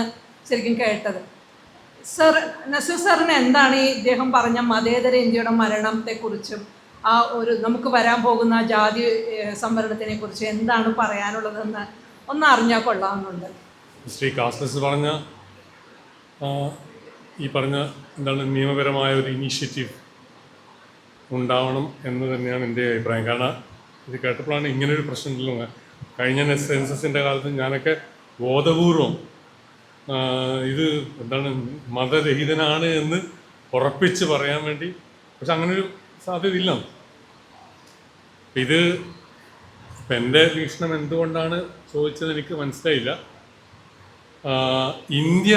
ശരിക്കും കേട്ടത്. നസീർ സാറിന് എന്താണ് ഈ ഇദ്ദേഹം പറഞ്ഞ മതേതര ഇന്ത്യയുടെ മരണത്തെക്കുറിച്ചും ആ ഒരു നമുക്ക് വരാൻ പോകുന്ന ആ ജാതി സംവരണത്തിനെ കുറിച്ച് എന്താണ് പറയാനുള്ളതെന്ന് ഒന്ന് അറിഞ്ഞാൽ കൊള്ളാമെന്നുണ്ട്. ശ്രീ കാസ്ലസ് പറഞ്ഞ ഈ പറഞ്ഞ എന്താണ് നിയമപരമായ ഒരു ഇനീഷ്യേറ്റീവ് ഉണ്ടാവണം എന്ന് തന്നെയാണ് എൻ്റെ അഭിപ്രായം. കാരണം ഇത് കേട്ടപ്പോഴാണ് ഇങ്ങനൊരു പ്രശ്നമില്ലല്ലോ. കഴിഞ്ഞ സെൻസസിൻ്റെ കാലത്ത് ഞാനൊക്കെ ബോധപൂർവം ഇത് എന്താണ് മതരഹിതനാണ് എന്ന് ഉറപ്പിച്ച് പറയാൻ വേണ്ടി, പക്ഷെ അങ്ങനൊരു സാധ്യതയില്ല. ഇത് ഇപ്പം എൻ്റെ വീക്ഷണം എന്തുകൊണ്ടാണ് ചോദിച്ചത് എനിക്ക് മനസ്സിലായില്ല. ഇന്ത്യ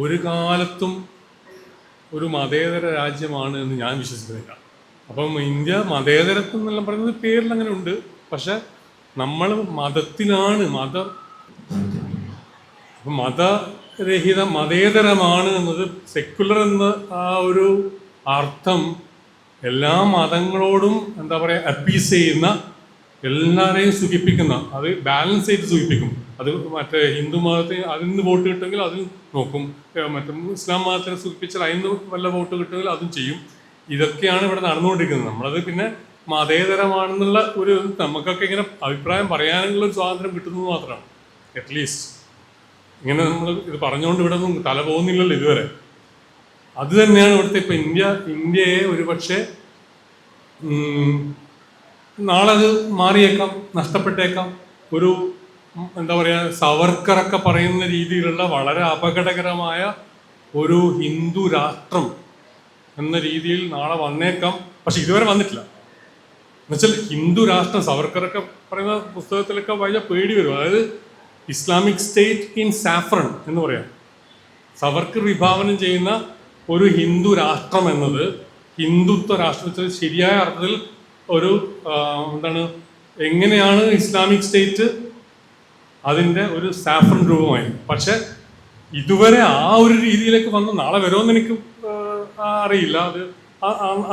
ഒരു കാലത്തും ഒരു മതേതര രാജ്യമാണ് എന്ന് ഞാൻ വിശ്വസിക്കുന്നില്ല. അപ്പം ഇന്ത്യ മതേതരത്വം എന്നെല്ലാം പറയുന്നത് പേരിൽ അങ്ങനെ ഉണ്ട്, പക്ഷെ നമ്മൾ മതത്തിലാണ് മതേതരമാണ് എന്നത് സെക്കുലർ എന്ന ആ ഒരു അർത്ഥം എല്ലാ മതങ്ങളോടും എന്താ പറയുക അപ്പീസ് ചെയ്യുന്ന, എല്ലാവരെയും സുഖിപ്പിക്കുന്ന, അത് ബാലൻസ് ചെയ്ത് സുഖിപ്പിക്കും. അത് മറ്റേ ഹിന്ദു മതത്തിന് അതിന് വോട്ട് കിട്ടുമെങ്കിൽ അതിൽ നോക്കും, മറ്റേ ഇസ്ലാം മതത്തിനെ സുഖിപ്പിച്ചാൽ അതിന് വല്ല വോട്ട് കിട്ടുമെങ്കിൽ അതും ചെയ്യും. ഇതൊക്കെയാണ് ഇവിടെ നടന്നുകൊണ്ടിരിക്കുന്നത്. നമ്മളത് പിന്നെ മതേതരമാണെന്നുള്ള ഒരു നമുക്കൊക്കെ ഇങ്ങനെ അഭിപ്രായം പറയാനുള്ള ഒരു സ്വാതന്ത്ര്യം കിട്ടുന്നത് മാത്രമാണ്. അറ്റ്ലീസ്റ്റ് ഇങ്ങനെ നമ്മൾ ഇത് പറഞ്ഞുകൊണ്ട് ഇവിടെ ഒന്നും തല പോകുന്നില്ലല്ലോ ഇതുവരെ. അത് തന്നെയാണ് ഇവിടുത്തെ ഇപ്പം ഇന്ത്യയെ ഒരു പക്ഷേ നാളെ അത് മാറിയേക്കാം, നഷ്ടപ്പെട്ടേക്കാം. ഒരു എന്താ പറയുക, സവർക്കറൊക്കെ പറയുന്ന രീതിയിലുള്ള വളരെ അപകടകരമായ ഒരു ഹിന്ദു രാഷ്ട്രം എന്ന രീതിയിൽ നാളെ വന്നേക്കാം. പക്ഷെ ഇതുവരെ വന്നിട്ടില്ല. എന്നുവെച്ചാൽ ഹിന്ദു രാഷ്ട്രം സവർക്കറൊക്കെ പറയുന്ന പുസ്തകത്തിലൊക്കെ വായിച്ചാൽ പേടി വരും. അതായത് ഇസ്ലാമിക് സ്റ്റേറ്റ് ഇൻ സാഫ്രൺ എന്ന് പറയാം. സവർക്കർ വിഭാവനം ചെയ്യുന്ന ഒരു ഹിന്ദു രാഷ്ട്രം എന്നത് ഹിന്ദുത്വ രാഷ്ട്രം വെച്ചാൽ ശരിയായ അർത്ഥത്തിൽ ഒരു എന്താണ്, എങ്ങനെയാണ് ഇസ്ലാമിക് സ്റ്റേറ്റ് അതിൻ്റെ ഒരു സാഫ്രൺ രൂപമായി. പക്ഷെ ഇതുവരെ ആ ഒരു രീതിയിലേക്ക് വന്ന് നാളെ വരുമെന്ന് എനിക്ക് അറിയില്ല. അത്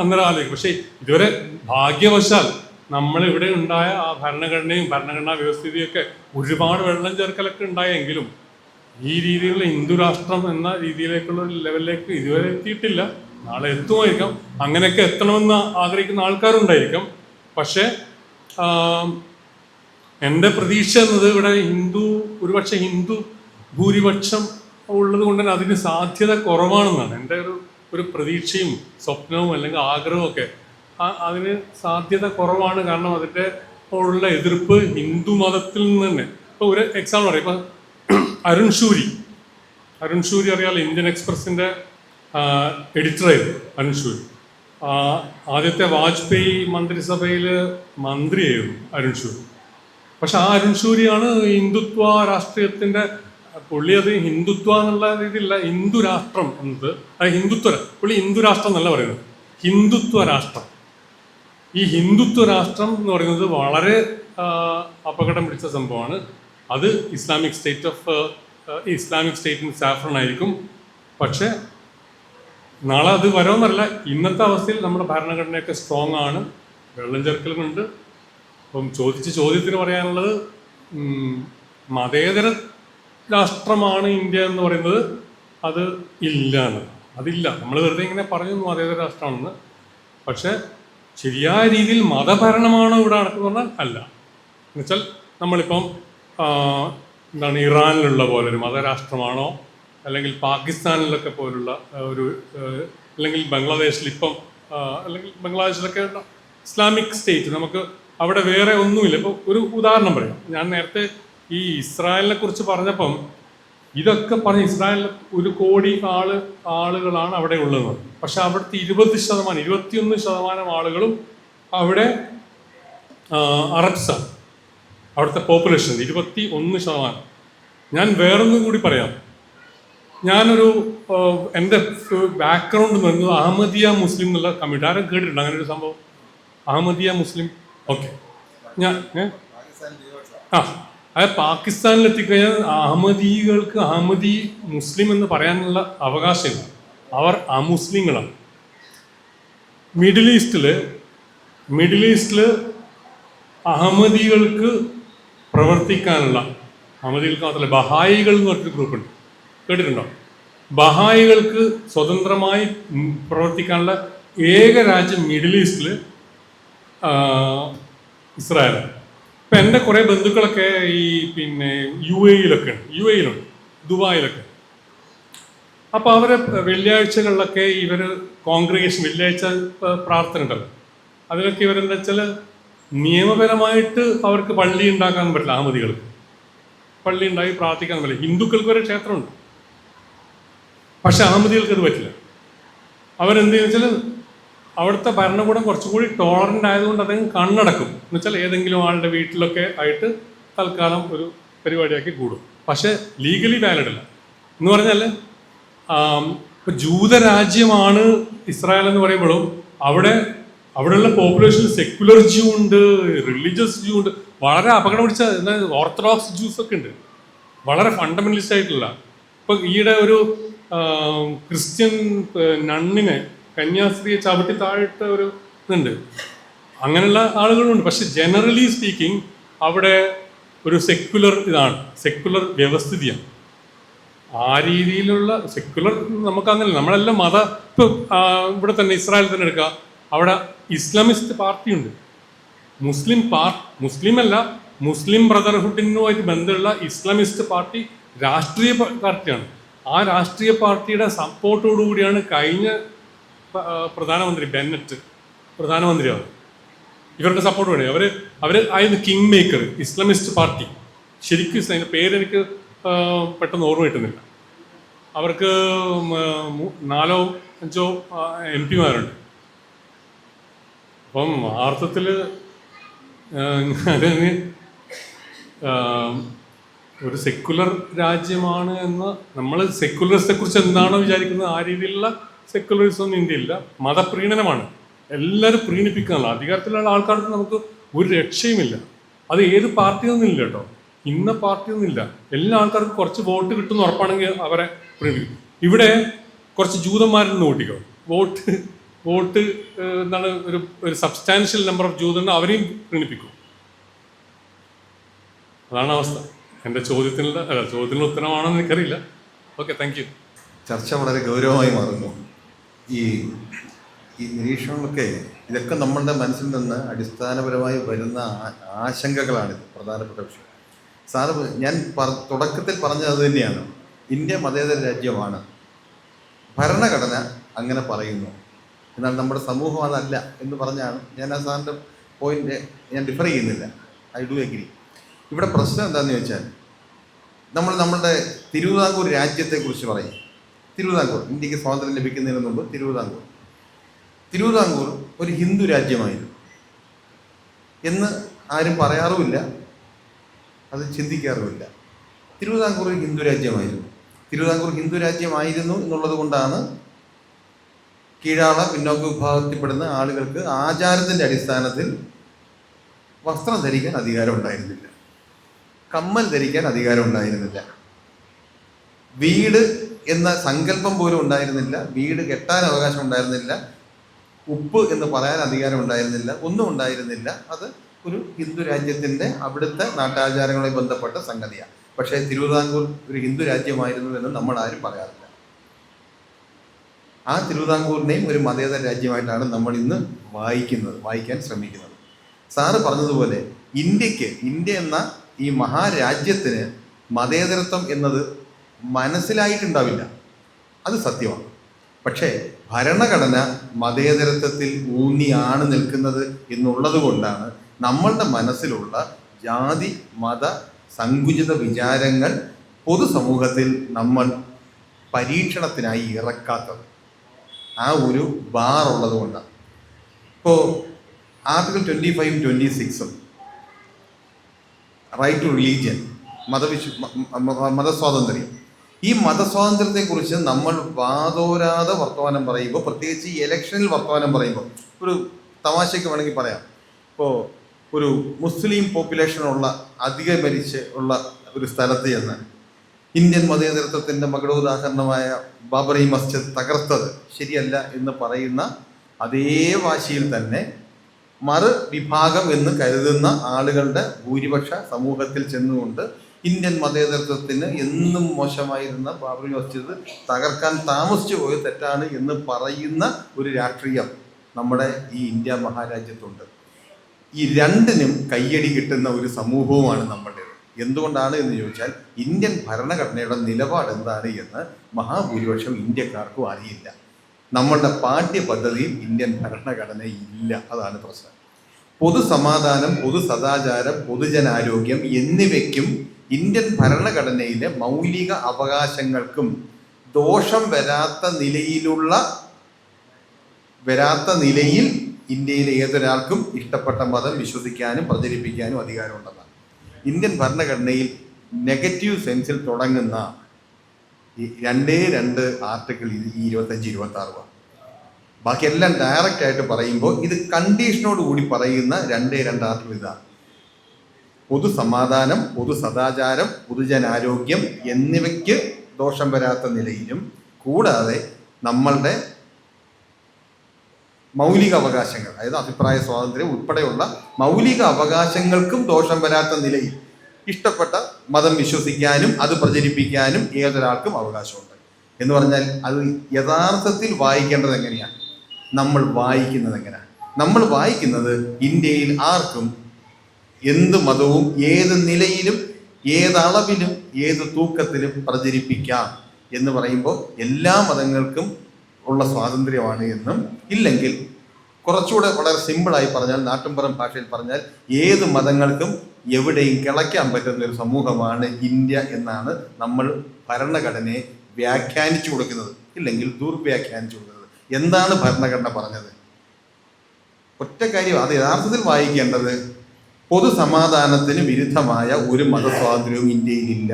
അന്നേരം ആലോചിക്കും. പക്ഷേ ഇതുവരെ ഭാഗ്യവശാൽ നമ്മളിവിടെ ഉണ്ടായ ആ ഭരണഘടനയും ഭരണഘടനാ വ്യവസ്ഥിതിയൊക്കെ ഒരുപാട് വെള്ളം ചേർക്കലൊക്കെ ഉണ്ടായെങ്കിലും ഈ രീതിയിലുള്ള ഹിന്ദു രാഷ്ട്രം എന്ന രീതിയിലേക്കുള്ള ലെവലിലേക്ക് ഇതുവരെ എത്തിയിട്ടില്ല. നാളെ എത്തുമായിരിക്കാം. അങ്ങനെയൊക്കെ എത്തണമെന്ന് ആഗ്രഹിക്കുന്ന ആൾക്കാരുണ്ടായിരിക്കും. പക്ഷേ എൻ്റെ പ്രതീക്ഷ എന്നത് ഇവിടെ ഒരുപക്ഷെ ഹിന്ദു ഭൂരിപക്ഷം ഉള്ളത് കൊണ്ട് തന്നെ അതിന് സാധ്യത കുറവാണെന്നാണ് എൻ്റെ ഒരു പ്രതീക്ഷയും സ്വപ്നവും അല്ലെങ്കിൽ ആഗ്രഹവും ഒക്കെ. അതിന് സാധ്യത കുറവാണ്. കാരണം അതിൻ്റെ ഉള്ള എതിർപ്പ് ഹിന്ദു മതത്തിൽ നിന്ന് തന്നെ. ഇപ്പോൾ ഒരു എക്സാമ്പിൾ പറയാം. ഇപ്പം അരുൺ ഷൂരി അറിയാമല്ലോ, ഇന്ത്യൻ എക്സ്പ്രസിൻ്റെ എഡിറ്ററായിരുന്നു അരുൺ ഷൂരി. ആദ്യത്തെ വാജ്പേയി മന്ത്രിസഭയിൽ മന്ത്രിയായിരുന്നു അരുൺ ഷൂരി. പക്ഷെ ആ അരുൺ ഷൂരിയാണ് ഹിന്ദുത്വ രാഷ്ട്രീയത്തിൻ്റെ പുള്ളി. അത് ഹിന്ദുത്വ എന്നുള്ള രീതിയിലല്ല, ഹിന്ദു രാഷ്ട്രം എന്നത് പുള്ളി ഹിന്ദു രാഷ്ട്രം എന്നല്ല പറയുന്നത്, ഹിന്ദുത്വ രാഷ്ട്രം. ഈ ഹിന്ദുത്വ രാഷ്ട്രം എന്ന് പറയുന്നത് വളരെ അപകടം പിടിച്ച സംഭവമാണ്. അത് ഇസ്ലാമിക് സ്റ്റേറ്റ് ഇൻ സാഫ്രൺ ആയിരിക്കും. പക്ഷെ നാളെ അത് വരുമെന്നല്ല. ഇന്നത്തെ അവസ്ഥയിൽ നമ്മുടെ ഭരണഘടനയൊക്കെ സ്ട്രോങ് ആണ്, വെള്ളം ചേർക്കലുമുണ്ട്. അപ്പം ചോദ്യത്തിന് പറയാനുള്ളത്, മതേതര രാഷ്ട്രമാണ് ഇന്ത്യ എന്ന് പറയുന്നത് അത് ഇല്ലാന്ന്. അതില്ല. നമ്മൾ വെറുതെ ഇങ്ങനെ പറഞ്ഞു മതേതര രാഷ്ട്രമാണെന്ന്. പക്ഷെ ശരിയായ രീതിയിൽ മതഭരണമാണോ ഇവിടെ നടക്കുന്നത് പറഞ്ഞാൽ അല്ല. എന്നുവെച്ചാൽ നമ്മളിപ്പം എന്താണ് ഇറാനിലുള്ള പോലെ ഒരു മതരാഷ്ട്രമാണോ, അല്ലെങ്കിൽ പാകിസ്ഥാനിലൊക്കെ പോലുള്ള അല്ലെങ്കിൽ ബംഗ്ലാദേശിൽ അല്ലെങ്കിൽ ബംഗ്ലാദേശിലൊക്കെ ഇസ്ലാമിക് സ്റ്റേറ്റ് നമുക്ക് അവിടെ വേറെ ഒന്നുമില്ല. ഇപ്പോൾ ഒരു ഉദാഹരണം പറയാം. ഞാൻ നേരത്തെ ഈ ഇസ്രായേലിനെ കുറിച്ച് പറഞ്ഞപ്പം ഇതൊക്കെ പറഞ്ഞ് ഇസ്രായേലിൽ 1 കോടി ആളുകളാണ് അവിടെ ഉള്ളത്. പക്ഷെ അവിടുത്തെ 21% ആളുകളും അവിടെ അറബ്സാണ്. അവിടുത്തെ പോപ്പുലേഷൻ 21%. ഞാൻ വേറൊന്നും കൂടി പറയാം. ഞാനൊരു എൻ്റെ ബാക്ക്ഗ്രൗണ്ട് എന്ന് പറയുന്നത് അഹമ്മദിയ മുസ്ലിം എന്നുള്ള കമ്മ്യൂണിറ്റി. ആരും കേട്ടിട്ടുണ്ട് അങ്ങനെ ഒരു സംഭവം? അഹമ്മദിയ മുസ്ലിം. ഓക്കെ. അത് പാകിസ്ഥാനിലെത്തിക്കഴിഞ്ഞാൽ അഹമ്മദീകൾക്ക് അഹമ്മദി മുസ്ലിം എന്ന് പറയാനുള്ള അവകാശമില്ല. അവർ അമുസ്ലിങ്ങളാണ്. മിഡിൽ ഈസ്റ്റില് അഹമ്മദികൾക്ക് പ്രവർത്തിക്കാനുള്ള, അഹമ്മദികൾക്ക് മാത്രമല്ല ബഹായികൾ എന്ന് പറഞ്ഞൊരു ഗ്രൂപ്പുണ്ട്, കേട്ടിട്ടുണ്ടോ? ബഹായികൾക്ക് സ്വതന്ത്രമായി പ്രവർത്തിക്കാനുള്ള ഏക രാജ്യം മിഡിൽ ഈസ്റ്റിൽ ഇസ്രായേലാണ്. ഇപ്പം എൻ്റെ കുറേ ബന്ധുക്കളൊക്കെ ഈ പിന്നെ യുഎയിലുണ്ട്, ദുബായിലൊക്കെ. അപ്പോൾ അവർ വെള്ളിയാഴ്ചകളിലൊക്കെ ഇവർ കോൺഗ്രിഗേഷൻ, വെള്ളിയാഴ്ച പ്രാർത്ഥന ഉണ്ടല്ലോ, അതിലൊക്കെ ഇവരെന്താ വെച്ചാൽ നിയമപരമായിട്ട് അവർക്ക് പള്ളി ഉണ്ടാക്കാൻ പറ്റില്ല. അഹമ്മദികൾക്ക് പള്ളി ഉണ്ടാക്കി പ്രാർത്ഥിക്കാൻ പറ്റില്ല. ഹിന്ദുക്കൾക്ക് ഒരു ക്ഷേത്രമുണ്ട്, പക്ഷെ അഹമ്മദികൾക്ക് അത് പറ്റില്ല. അവരെന്ത് വെച്ചാൽ അവിടുത്തെ ഭരണകൂടം കുറച്ചുകൂടി ടോളറൻ്റ് ആയതുകൊണ്ട് അദ്ദേഹം കണ്ണടക്കും. എന്ന് വെച്ചാൽ ഏതെങ്കിലും ആളുടെ വീട്ടിലൊക്കെ ആയിട്ട് തൽക്കാലം ഒരു പരിപാടിയാക്കി കൂടും. പക്ഷേ ലീഗലി വാലിഡ് അല്ല. എന്ന് പറഞ്ഞാൽ ഇപ്പോൾ ജൂതരാജ്യമാണ് ഇസ്രായേൽ എന്ന് പറയുമ്പോഴും അവിടെയുള്ള പോപ്പുലേഷനിൽ സെക്യുലർ ജ്യൂ ഉണ്ട്, റിലീജിയസ് ജ്യൂ ഉണ്ട്, വളരെ അപകടം പിടിച്ച ഓർത്തഡോക്സ് ജ്യൂസ് ഒക്കെ ഉണ്ട്, വളരെ ഫണ്ടമെന്റലിസ്റ്റ് ആയിട്ടുള്ള. ഇപ്പം ഈയിടെ ഒരു ക്രിസ്ത്യൻ നണ്ണിനെ, കന്യാസ്ത്രീയെ ചവിട്ടി താഴിട്ട ഒരു ഇതുണ്ട്. അങ്ങനെയുള്ള ആളുകളുണ്ട്. പക്ഷെ ജനറലി സ്പീക്കിംഗ് അവിടെ ഒരു സെക്യുലർ വ്യവസ്ഥിതിയാണ്. ആ രീതിയിലുള്ള സെക്യുലർ നമുക്കങ്ങനെ, നമ്മളെല്ലാം ഇപ്പം ഇവിടെ തന്നെ ഇസ്രായേൽ തന്നെ എടുക്കുക, അവിടെ ഇസ്ലാമിസ്റ്റ് പാർട്ടിയുണ്ട്. മുസ്ലിം ബ്രദർഹുഡിനുമായിട്ട് ബന്ധമുള്ള ഇസ്ലാമിസ്റ്റ് പാർട്ടി രാഷ്ട്രീയ പാർട്ടിയാണ്. ആ രാഷ്ട്രീയ പാർട്ടിയുടെ സപ്പോർട്ടോടുകൂടിയാണ് കഴിഞ്ഞ പ്രധാനമന്ത്രി ബെന്നറ്റ് പ്രധാനമന്ത്രിയാവും. ഇവരുടെ സപ്പോർട്ട് വേണേ അവർ ആയിരുന്നു കിങ് മേക്കർ, ഇസ്ലാമിസ്റ്റ് പാർട്ടി. ശരിക്കും അതിൻ്റെ പേരെനിക്ക് പെട്ടെന്ന് ഓർമ്മ കിട്ടുന്നില്ല. അവർക്ക് 4-5 MP-മാരുണ്ട്. അപ്പം അർത്ഥത്തിൽ അതിന് ഒരു സെക്യുലർ രാജ്യമാണ് എന്ന് നമ്മൾ സെക്യുലറിസത്തെ കുറിച്ച് എന്താണോ വിചാരിക്കുന്നത് ആ രീതിയിലുള്ള സെക്യുലറിസം ഒന്നും ഇന്ത്യയില്ല. മതപ്രീണനമാണ്, എല്ലാവരും പ്രീണിപ്പിക്കാനുള്ള അധികാരത്തിലുള്ള ആൾക്കാർക്ക് നമുക്ക് ഒരു രക്ഷയുമില്ല. അത് ഏത് പാർട്ടിയൊന്നും ഇല്ല കേട്ടോ, ഇന്ന പാർട്ടിയൊന്നുമില്ല. എല്ലാ ആൾക്കാർക്കും കുറച്ച് വോട്ട് കിട്ടുമെന്ന് ഉറപ്പാണെങ്കിൽ അവരെ പ്രീണിപ്പിക്കും. ഇവിടെ കുറച്ച് ജൂതന്മാരിൽ നോട്ടിക്കോ വോട്ട് എന്താണ് ഒരു സബ്സ്റ്റാൻഷ്യൽ നമ്പർ ഓഫ് ജൂതന് അവരെയും പ്രീണിപ്പിക്കും. അതാണ് അവസ്ഥ. എൻ്റെ ചോദ്യത്തിനുള്ള ഉത്തരമാണെന്ന് എനിക്കറിയില്ല. Okay, thank you. ചർച്ച വളരെ ഗൗരവമായി മാറുന്നു. ഈ നിരീക്ഷണങ്ങളൊക്കെ ഇതൊക്കെ നമ്മളുടെ മനസ്സിൽ നിന്ന് അടിസ്ഥാനപരമായി വരുന്ന ആശങ്കകളാണിത്. പ്രധാനപ്പെട്ട വിഷയം സാറ് ഞാൻ തുടക്കത്തിൽ പറഞ്ഞത് അത് തന്നെയാണ്. ഇന്ത്യ മതേതര രാജ്യമാണ്, ഭരണഘടന അങ്ങനെ പറയുന്നു. എന്നാൽ നമ്മുടെ സമൂഹം അതല്ല എന്ന് പറഞ്ഞാണ് ഞാൻ ആ സാറിൻ്റെ പോയിന്റ് ഞാൻ ഡിഫർ ചെയ്യുന്നില്ല. I do agree. ഇവിടെ പ്രശ്നം എന്താണെന്ന് ചോദിച്ചാൽ നമ്മളുടെ തിരുവിതാംകൂർ രാജ്യത്തെക്കുറിച്ച് പറയും. തിരുവിതാംകൂർ ഇന്ത്യക്ക് സ്വാതന്ത്ര്യം ലഭിക്കുന്നതിന് മുമ്പ് തിരുവിതാംകൂർ ഒരു ഹിന്ദു രാജ്യമായിരുന്നു എന്ന് ആരും പറയാറുമില്ല, അത് ചിന്തിക്കാറുമില്ല. തിരുവിതാംകൂർ ഒരു ഹിന്ദു രാജ്യമായിരുന്നു. തിരുവിതാംകൂർ ഹിന്ദു രാജ്യമായിരുന്നു എന്നുള്ളത് കൊണ്ടാണ് കീഴാള പിന്നോക്ക വിഭാഗത്തിൽപ്പെടുന്ന ആളുകൾക്ക് ആചാരത്തിൻ്റെ അടിസ്ഥാനത്തിൽ വസ്ത്രം ധരിക്കാൻ അധികാരം ഉണ്ടായിരുന്നില്ല, കമ്മൽ ധരിക്കാൻ അധികാരം ഉണ്ടായിരുന്നില്ല, വീട് എന്ന സങ്കല്പം പോലും ഉണ്ടായിരുന്നില്ല, വീട് കെട്ടാൻ അവകാശം ഉണ്ടായിരുന്നില്ല, ഉപ്പ് എന്ന് പറയാൻ അധികാരം ഉണ്ടായിരുന്നില്ല, ഒന്നും ഉണ്ടായിരുന്നില്ല. അത് ഒരു ഹിന്ദു രാജ്യത്തിൻ്റെ അവിടുത്തെ നാട്ടാചാരങ്ങളുമായി ബന്ധപ്പെട്ട സംഗതിയാണ്. പക്ഷേ തിരുവിതാംകൂർ ഒരു ഹിന്ദു രാജ്യമായിരുന്നു എന്ന് നമ്മൾ ആരും പറയാറില്ല. ആ തിരുവിതാംകൂറിനെയും ഒരു മതേതര രാജ്യമായിട്ടാണ് നമ്മൾ ഇന്ന് വായിക്കാൻ ശ്രമിക്കുന്നത്. സാറ് പറഞ്ഞതുപോലെ ഇന്ത്യ എന്ന ഈ മഹാരാജ്യത്തിന് മതേതരത്വം എന്നത് മനസ്സിലായിട്ടുണ്ടാവില്ല, അത് സത്യമാണ്. പക്ഷേ ഭരണഘടന മതേതരത്വത്തിൽ ഊന്നിയാണ് നിൽക്കുന്നത് എന്നുള്ളത് കൊണ്ടാണ് നമ്മളുടെ മനസ്സിലുള്ള ജാതി മത സങ്കുചിത വിചാരങ്ങൾ പൊതുസമൂഹത്തിൽ നമ്മൾ പരീക്ഷണത്തിനായി ഇറക്കാത്തത്. ആ ഒരു ബാർ ഉള്ളത് കൊണ്ടാണ്. ഇപ്പോൾ ആർട്ടിക്കിൾ 25, 26 റൈറ്റ് ടു റിലീജിയൻ, മതസ്വാതന്ത്ര്യം. ഈ മതസ്വാതന്ത്ര്യത്തെക്കുറിച്ച് നമ്മൾ വാതോരാതെ വർത്തമാനം പറയുമ്പോൾ, പ്രത്യേകിച്ച് ഈ ഇലക്ഷനിൽ വർത്തമാനം പറയുമ്പോൾ, ഒരു തമാശയ്ക്ക് വേണമെങ്കിൽ പറയാം, ഇപ്പോൾ ഒരു മുസ്ലിം പോപ്പുലേഷനുള്ള അധികം ഉള്ള ഒരു സ്ഥലത്ത് ചെന്ന് ഇന്ത്യൻ മതേതരത്വത്തിൻ്റെ മകുടോദാഹരണമായ ബാബറി മസ്ജിദ് തകർത്തത് ശരിയല്ല എന്ന് പറയുന്ന അതേ വാശിയിൽ തന്നെ മറുവിഭാഗം എന്ന് കരുതുന്ന ആളുകളുടെ ഭൂരിപക്ഷ സമൂഹത്തിൽ ചെന്നുകൊണ്ട് ഇന്ത്യൻ മതേതരത്വത്തിന് എന്നും മോശമായിരുന്ന ബാബറി മസ്ജിദ് തകർക്കാൻ താമസിച്ചു പോയത് തെറ്റാണ് എന്ന് പറയുന്ന ഒരു രാഷ്ട്രീയം നമ്മുടെ ഈ ഇന്ത്യ മഹാരാജ്യത്തുണ്ട്. ഈ രണ്ടിനും കയ്യടി കിട്ടുന്ന ഒരു സമൂഹവുമാണ് നമ്മുടേത്. എന്തുകൊണ്ടാണ് എന്ന് ചോദിച്ചാൽ ഇന്ത്യൻ ഭരണഘടനയുടെ നിലപാട് എന്താണ് എന്ന് മഹാഭൂരിപക്ഷം ഇന്ത്യക്കാർക്കും അറിയില്ല. നമ്മളുടെ പാഠ്യപദ്ധതിയിൽ ഇന്ത്യൻ ഭരണഘടന ഇല്ല. അതാണ് പ്രശ്നം. പൊതുസമാധാനം, പൊതു സദാചാരം, പൊതുജനാരോഗ്യം എന്നിവയ്ക്കും ഇന്ത്യൻ ഭരണഘടനയിലെ മൗലിക അവകാശങ്ങൾക്കും ദോഷം വരാത്ത നിലയിൽ ഇന്ത്യയിലെ ഏതൊരാൾക്കും ഇഷ്ടപ്പെട്ട മതം വിശ്വസിക്കാനും പ്രചരിപ്പിക്കാനും അധികാരമുണ്ടെന്നാണ്. ഇന്ത്യൻ ഭരണഘടനയിൽ നെഗറ്റീവ് സെൻസിൽ തുടങ്ങുന്ന ഈ 2 ആർട്ടിക്കിൾ ഈ 25-26 ബാക്കിയെല്ലാം ഡയറക്റ്റ് ആയിട്ട് പറയുമ്പോൾ ഇത് കണ്ടീഷനോട് കൂടി പറയുന്ന 2 ആർട്ടിക്കിൾ ഇതാണ്. പൊതുസമാധാനം, പൊതു സദാചാരം, പൊതുജനാരോഗ്യം എന്നിവയ്ക്ക് ദോഷം വരാത്ത നിലയിലും, കൂടാതെ നമ്മളുടെ മൗലിക അവകാശങ്ങൾ, അതായത് അഭിപ്രായ സ്വാതന്ത്ര്യം ഉൾപ്പെടെയുള്ള മൗലിക അവകാശങ്ങൾക്കും ദോഷം വരാത്ത നിലയിൽ ഇഷ്ടപ്പെട്ട മതം വിശ്വസിക്കാനും അത് പ്രചരിപ്പിക്കാനും ഏതൊരാൾക്കും അവകാശമുണ്ട്. എന്ന് പറഞ്ഞാൽ അത് യഥാർത്ഥത്തിൽ വായിക്കേണ്ടത് എങ്ങനെയാണ്? നമ്മൾ വായിക്കുന്നത് എങ്ങനെയാണ്? നമ്മൾ വായിക്കുന്നത് ഇന്ത്യയിൽ ആർക്കും എന്ത് മതവും ഏത് നിലയിലും ഏതളവിലും ഏത് തൂക്കത്തിലും പ്രചരിപ്പിക്കാം എന്ന് പറയുമ്പോൾ എല്ലാ മതങ്ങൾക്കും ഉള്ള സ്വാതന്ത്ര്യമാണ് എന്നും, ഇല്ലെങ്കിൽ കുറച്ചുകൂടെ വളരെ സിമ്പിളായി പറഞ്ഞാൽ, നാട്ടിൻപുറം ഭാഷയിൽ പറഞ്ഞാൽ, ഏത് മതങ്ങൾക്കും എവിടെയും കിളയ്ക്കാൻ പറ്റുന്ന ഒരു സമൂഹമാണ് ഇന്ത്യ എന്നാണ് നമ്മൾ ഭരണഘടനയെ വ്യാഖ്യാനിച്ചു കൊടുക്കുന്നത്, ഇല്ലെങ്കിൽ ദുർവ്യാഖ്യാനിച്ചു കൊടുക്കുന്നത്. എന്താണ് ഭരണഘടന പറഞ്ഞത്? ഒറ്റ കാര്യം, അത് യഥാർത്ഥത്തിൽ വായിക്കേണ്ടത് പൊതുസമാധാനത്തിന് വിരുദ്ധമായ ഒരു മതസ്വാതന്ത്ര്യവും ഇന്ത്യയിലില്ല.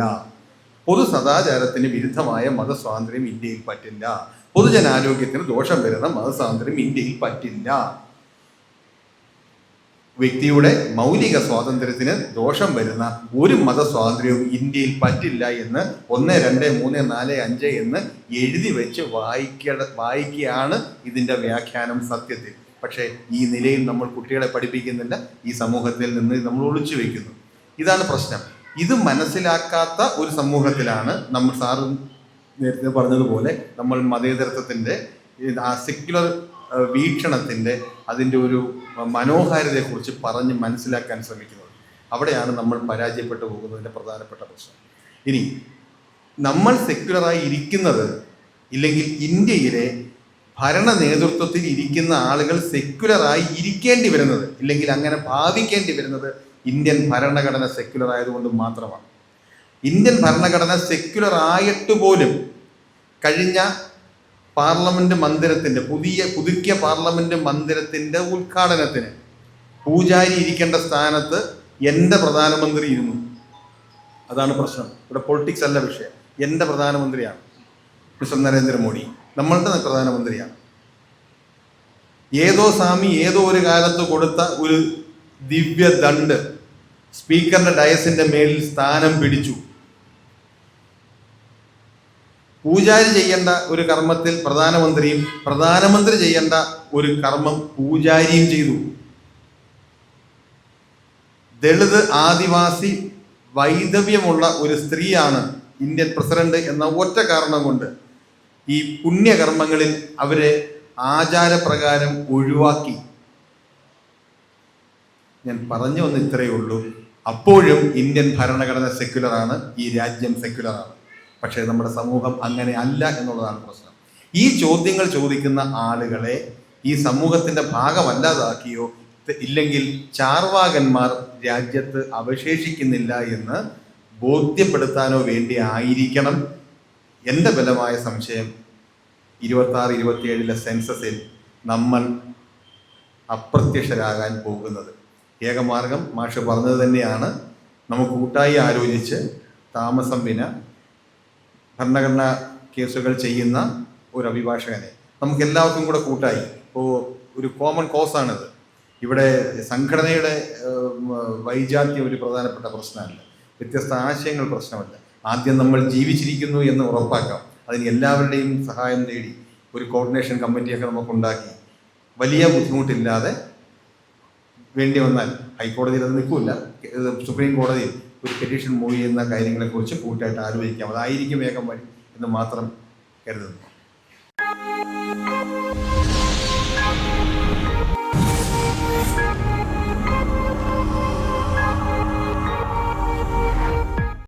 പൊതു സദാചാരത്തിന് വിരുദ്ധമായ മതസ്വാതന്ത്ര്യം ഇന്ത്യയിൽ പറ്റില്ല. പൊതുജനാരോഗ്യത്തിന് ദോഷം വരുന്ന മതസ്വാതന്ത്ര്യം ഇന്ത്യയിൽ പറ്റില്ല. വ്യക്തിയുടെ മൗലിക സ്വാതന്ത്ര്യത്തിന് ദോഷം വരുന്ന ഒരു മതസ്വാതന്ത്ര്യവും ഇന്ത്യയിൽ പറ്റില്ല എന്ന് 1, 2, 3, 4, 5 എന്ന് എഴുതി വെച്ച് വായിക്കുകയാണ് ഇതിൻ്റെ വ്യാഖ്യാനം സത്യത്തിൽ. പക്ഷേ ഈ നിലയിൽ നമ്മൾ കുട്ടികളെ പഠിപ്പിക്കുന്നില്ല. ഈ സമൂഹത്തിൽ നിന്ന് നമ്മൾ ഒളിച്ചു വെക്കുന്നു. ഇതാണ് പ്രശ്നം. ഇത് മനസ്സിലാക്കാത്ത ഒരു സമൂഹത്തിലാണ് നമ്മൾ, സാറ് നേരത്തെ പറഞ്ഞതുപോലെ, നമ്മൾ മതേതരത്വത്തിൻ്റെ ആ സെക്യുലർ വീക്ഷണത്തിൻ്റെ അതിൻ്റെ ഒരു മനോഹാരിതയെക്കുറിച്ച് പറഞ്ഞ് മനസ്സിലാക്കാൻ ശ്രമിക്കുന്നത്. അവിടെയാണ് നമ്മൾ പരാജയപ്പെട്ടു പോകുന്നതിൻ്റെ പ്രധാനപ്പെട്ട പ്രശ്നം. ഇനി നമ്മൾ സെക്യുലറായി ഇരിക്കുന്നത്, ഇല്ലെങ്കിൽ ഇന്ത്യയിലെ ഭരണ നേതൃത്വത്തിൽ ഇരിക്കുന്ന ആളുകൾ സെക്യുലറായി ഇരിക്കേണ്ടി വരുന്നത്, ഇല്ലെങ്കിൽ അങ്ങനെ ഭാവിക്കേണ്ടി വരുന്നത് ഇന്ത്യൻ ഭരണഘടന സെക്യുലർ ആയതുകൊണ്ട് മാത്രമാണ്. ഇന്ത്യൻ ഭരണഘടന സെക്യുലർ ആയിട്ട് പോലും കഴിഞ്ഞ പാർലമെന്റ് മന്ദിരത്തിൻ്റെ പുതുക്കിയ പാർലമെന്റ് മന്ദിരത്തിൻ്റെ ഉദ്ഘാടനത്തിന് പൂജാരി ഇരിക്കേണ്ട സ്ഥാനത്ത് എൻ്റെ പ്രധാനമന്ത്രി ഇരുന്നു. അതാണ് പ്രശ്നം. ഇവിടെ പൊളിറ്റിക്സ് അല്ല വിഷയം. എൻ്റെ പ്രധാനമന്ത്രിയാണ് മിസ്റ്റർ നരേന്ദ്രമോദി, നമ്മളുടെ പ്രധാനമന്ത്രിയാണ്. ഏതോ സ്വാമി ഏതോ ഒരു കാലത്ത് കൊടുത്ത ഒരു ദിവ്യ ദണ്ഡ് സ്പീക്കറിന്റെ ഡയസിന്റെ മേലിൽ സ്ഥാനം പിടിച്ചു. പൂജാരി ചെയ്യേണ്ട ഒരു കർമ്മത്തിൽ പ്രധാനമന്ത്രിയും, പ്രധാനമന്ത്രി ചെയ്യേണ്ട ഒരു കർമ്മം പൂജാരിയും ചെയ്തു. ദളിത് ആദിവാസി വൈദവ്യമുള്ള ഒരു സ്ത്രീയാണ് ഇന്ത്യൻ പ്രസിഡന്റ് എന്ന ഒറ്റ കാരണം കൊണ്ട് ഈ പുണ്യകർമ്മങ്ങളിൽ അവരെ ആചാരപ്രകാരം ഒഴിവാക്കി. ഞാൻ പറഞ്ഞു വന്ന് ഇത്രയേ ഉള്ളൂ. അപ്പോഴും ഇന്ത്യൻ ഭരണഘടന സെക്യുലറാണ്, ഈ രാജ്യം സെക്യുലറാണ്. പക്ഷേ നമ്മുടെ സമൂഹം അങ്ങനെ അല്ല എന്നുള്ളതാണ് പ്രശ്നം. ഈ ചോദ്യങ്ങൾ ചോദിക്കുന്ന ആളുകളെ ഈ സമൂഹത്തിൻ്റെ ഭാഗമല്ലാതാക്കിയോ ഇല്ലെങ്കിൽ ചാർവാകന്മാർ രാജ്യത്ത് അവശേഷിക്കുന്നില്ല എന്ന് ബോധ്യപ്പെടുത്താനോ വേണ്ടി ആയിരിക്കണം എൻ്റെ ബലമായ സംശയം 26-27 സെൻസസിൽ നമ്മൾ അപ്രത്യക്ഷരാകാൻ പോകുന്നത്. ഏകമാർഗം മാഷ് പറഞ്ഞത് തന്നെയാണ്. നമുക്ക് കൂട്ടായി ആലോചിച്ച് താമസം വിന ഭരണഘടനാ കേസുകൾ ചെയ്യുന്ന ഒരു അഭിഭാഷകനെ നമുക്ക് എല്ലാവർക്കും കൂടെ കൂട്ടായി, ഇപ്പോൾ ഒരു കോമൺ കോസാണിത്. ഇവിടെ സംഘടനയുടെ വൈജാത്യം ഒരു പ്രധാനപ്പെട്ട പ്രശ്നമല്ല, വ്യത്യസ്ത ആശയങ്ങൾ പ്രശ്നമല്ല. ആദ്യം നമ്മൾ ജീവിച്ചിരിക്കുന്നു എന്ന് ഉറപ്പാക്കാം. അതിന് എല്ലാവരുടെയും സഹായം തേടി ഒരു കോർഡിനേഷൻ കമ്മിറ്റിയൊക്കെ നമുക്കുണ്ടാക്കി വലിയ ബുദ്ധിമുട്ടില്ലാതെ വേണ്ടി വന്നാൽ ഹൈക്കോടതിയിൽ അത് നിൽക്കില്ല, സുപ്രീം കോടതിയിൽ ഒരു പെറ്റീഷൻ മൂവ് ചെയ്യുന്ന കാര്യങ്ങളെക്കുറിച്ച് കൂട്ടായിട്ട് ആലോചിക്കാം. അതായിരിക്കും വേഗം വഴി എന്ന് മാത്രം കരുതുന്നു. Thank you.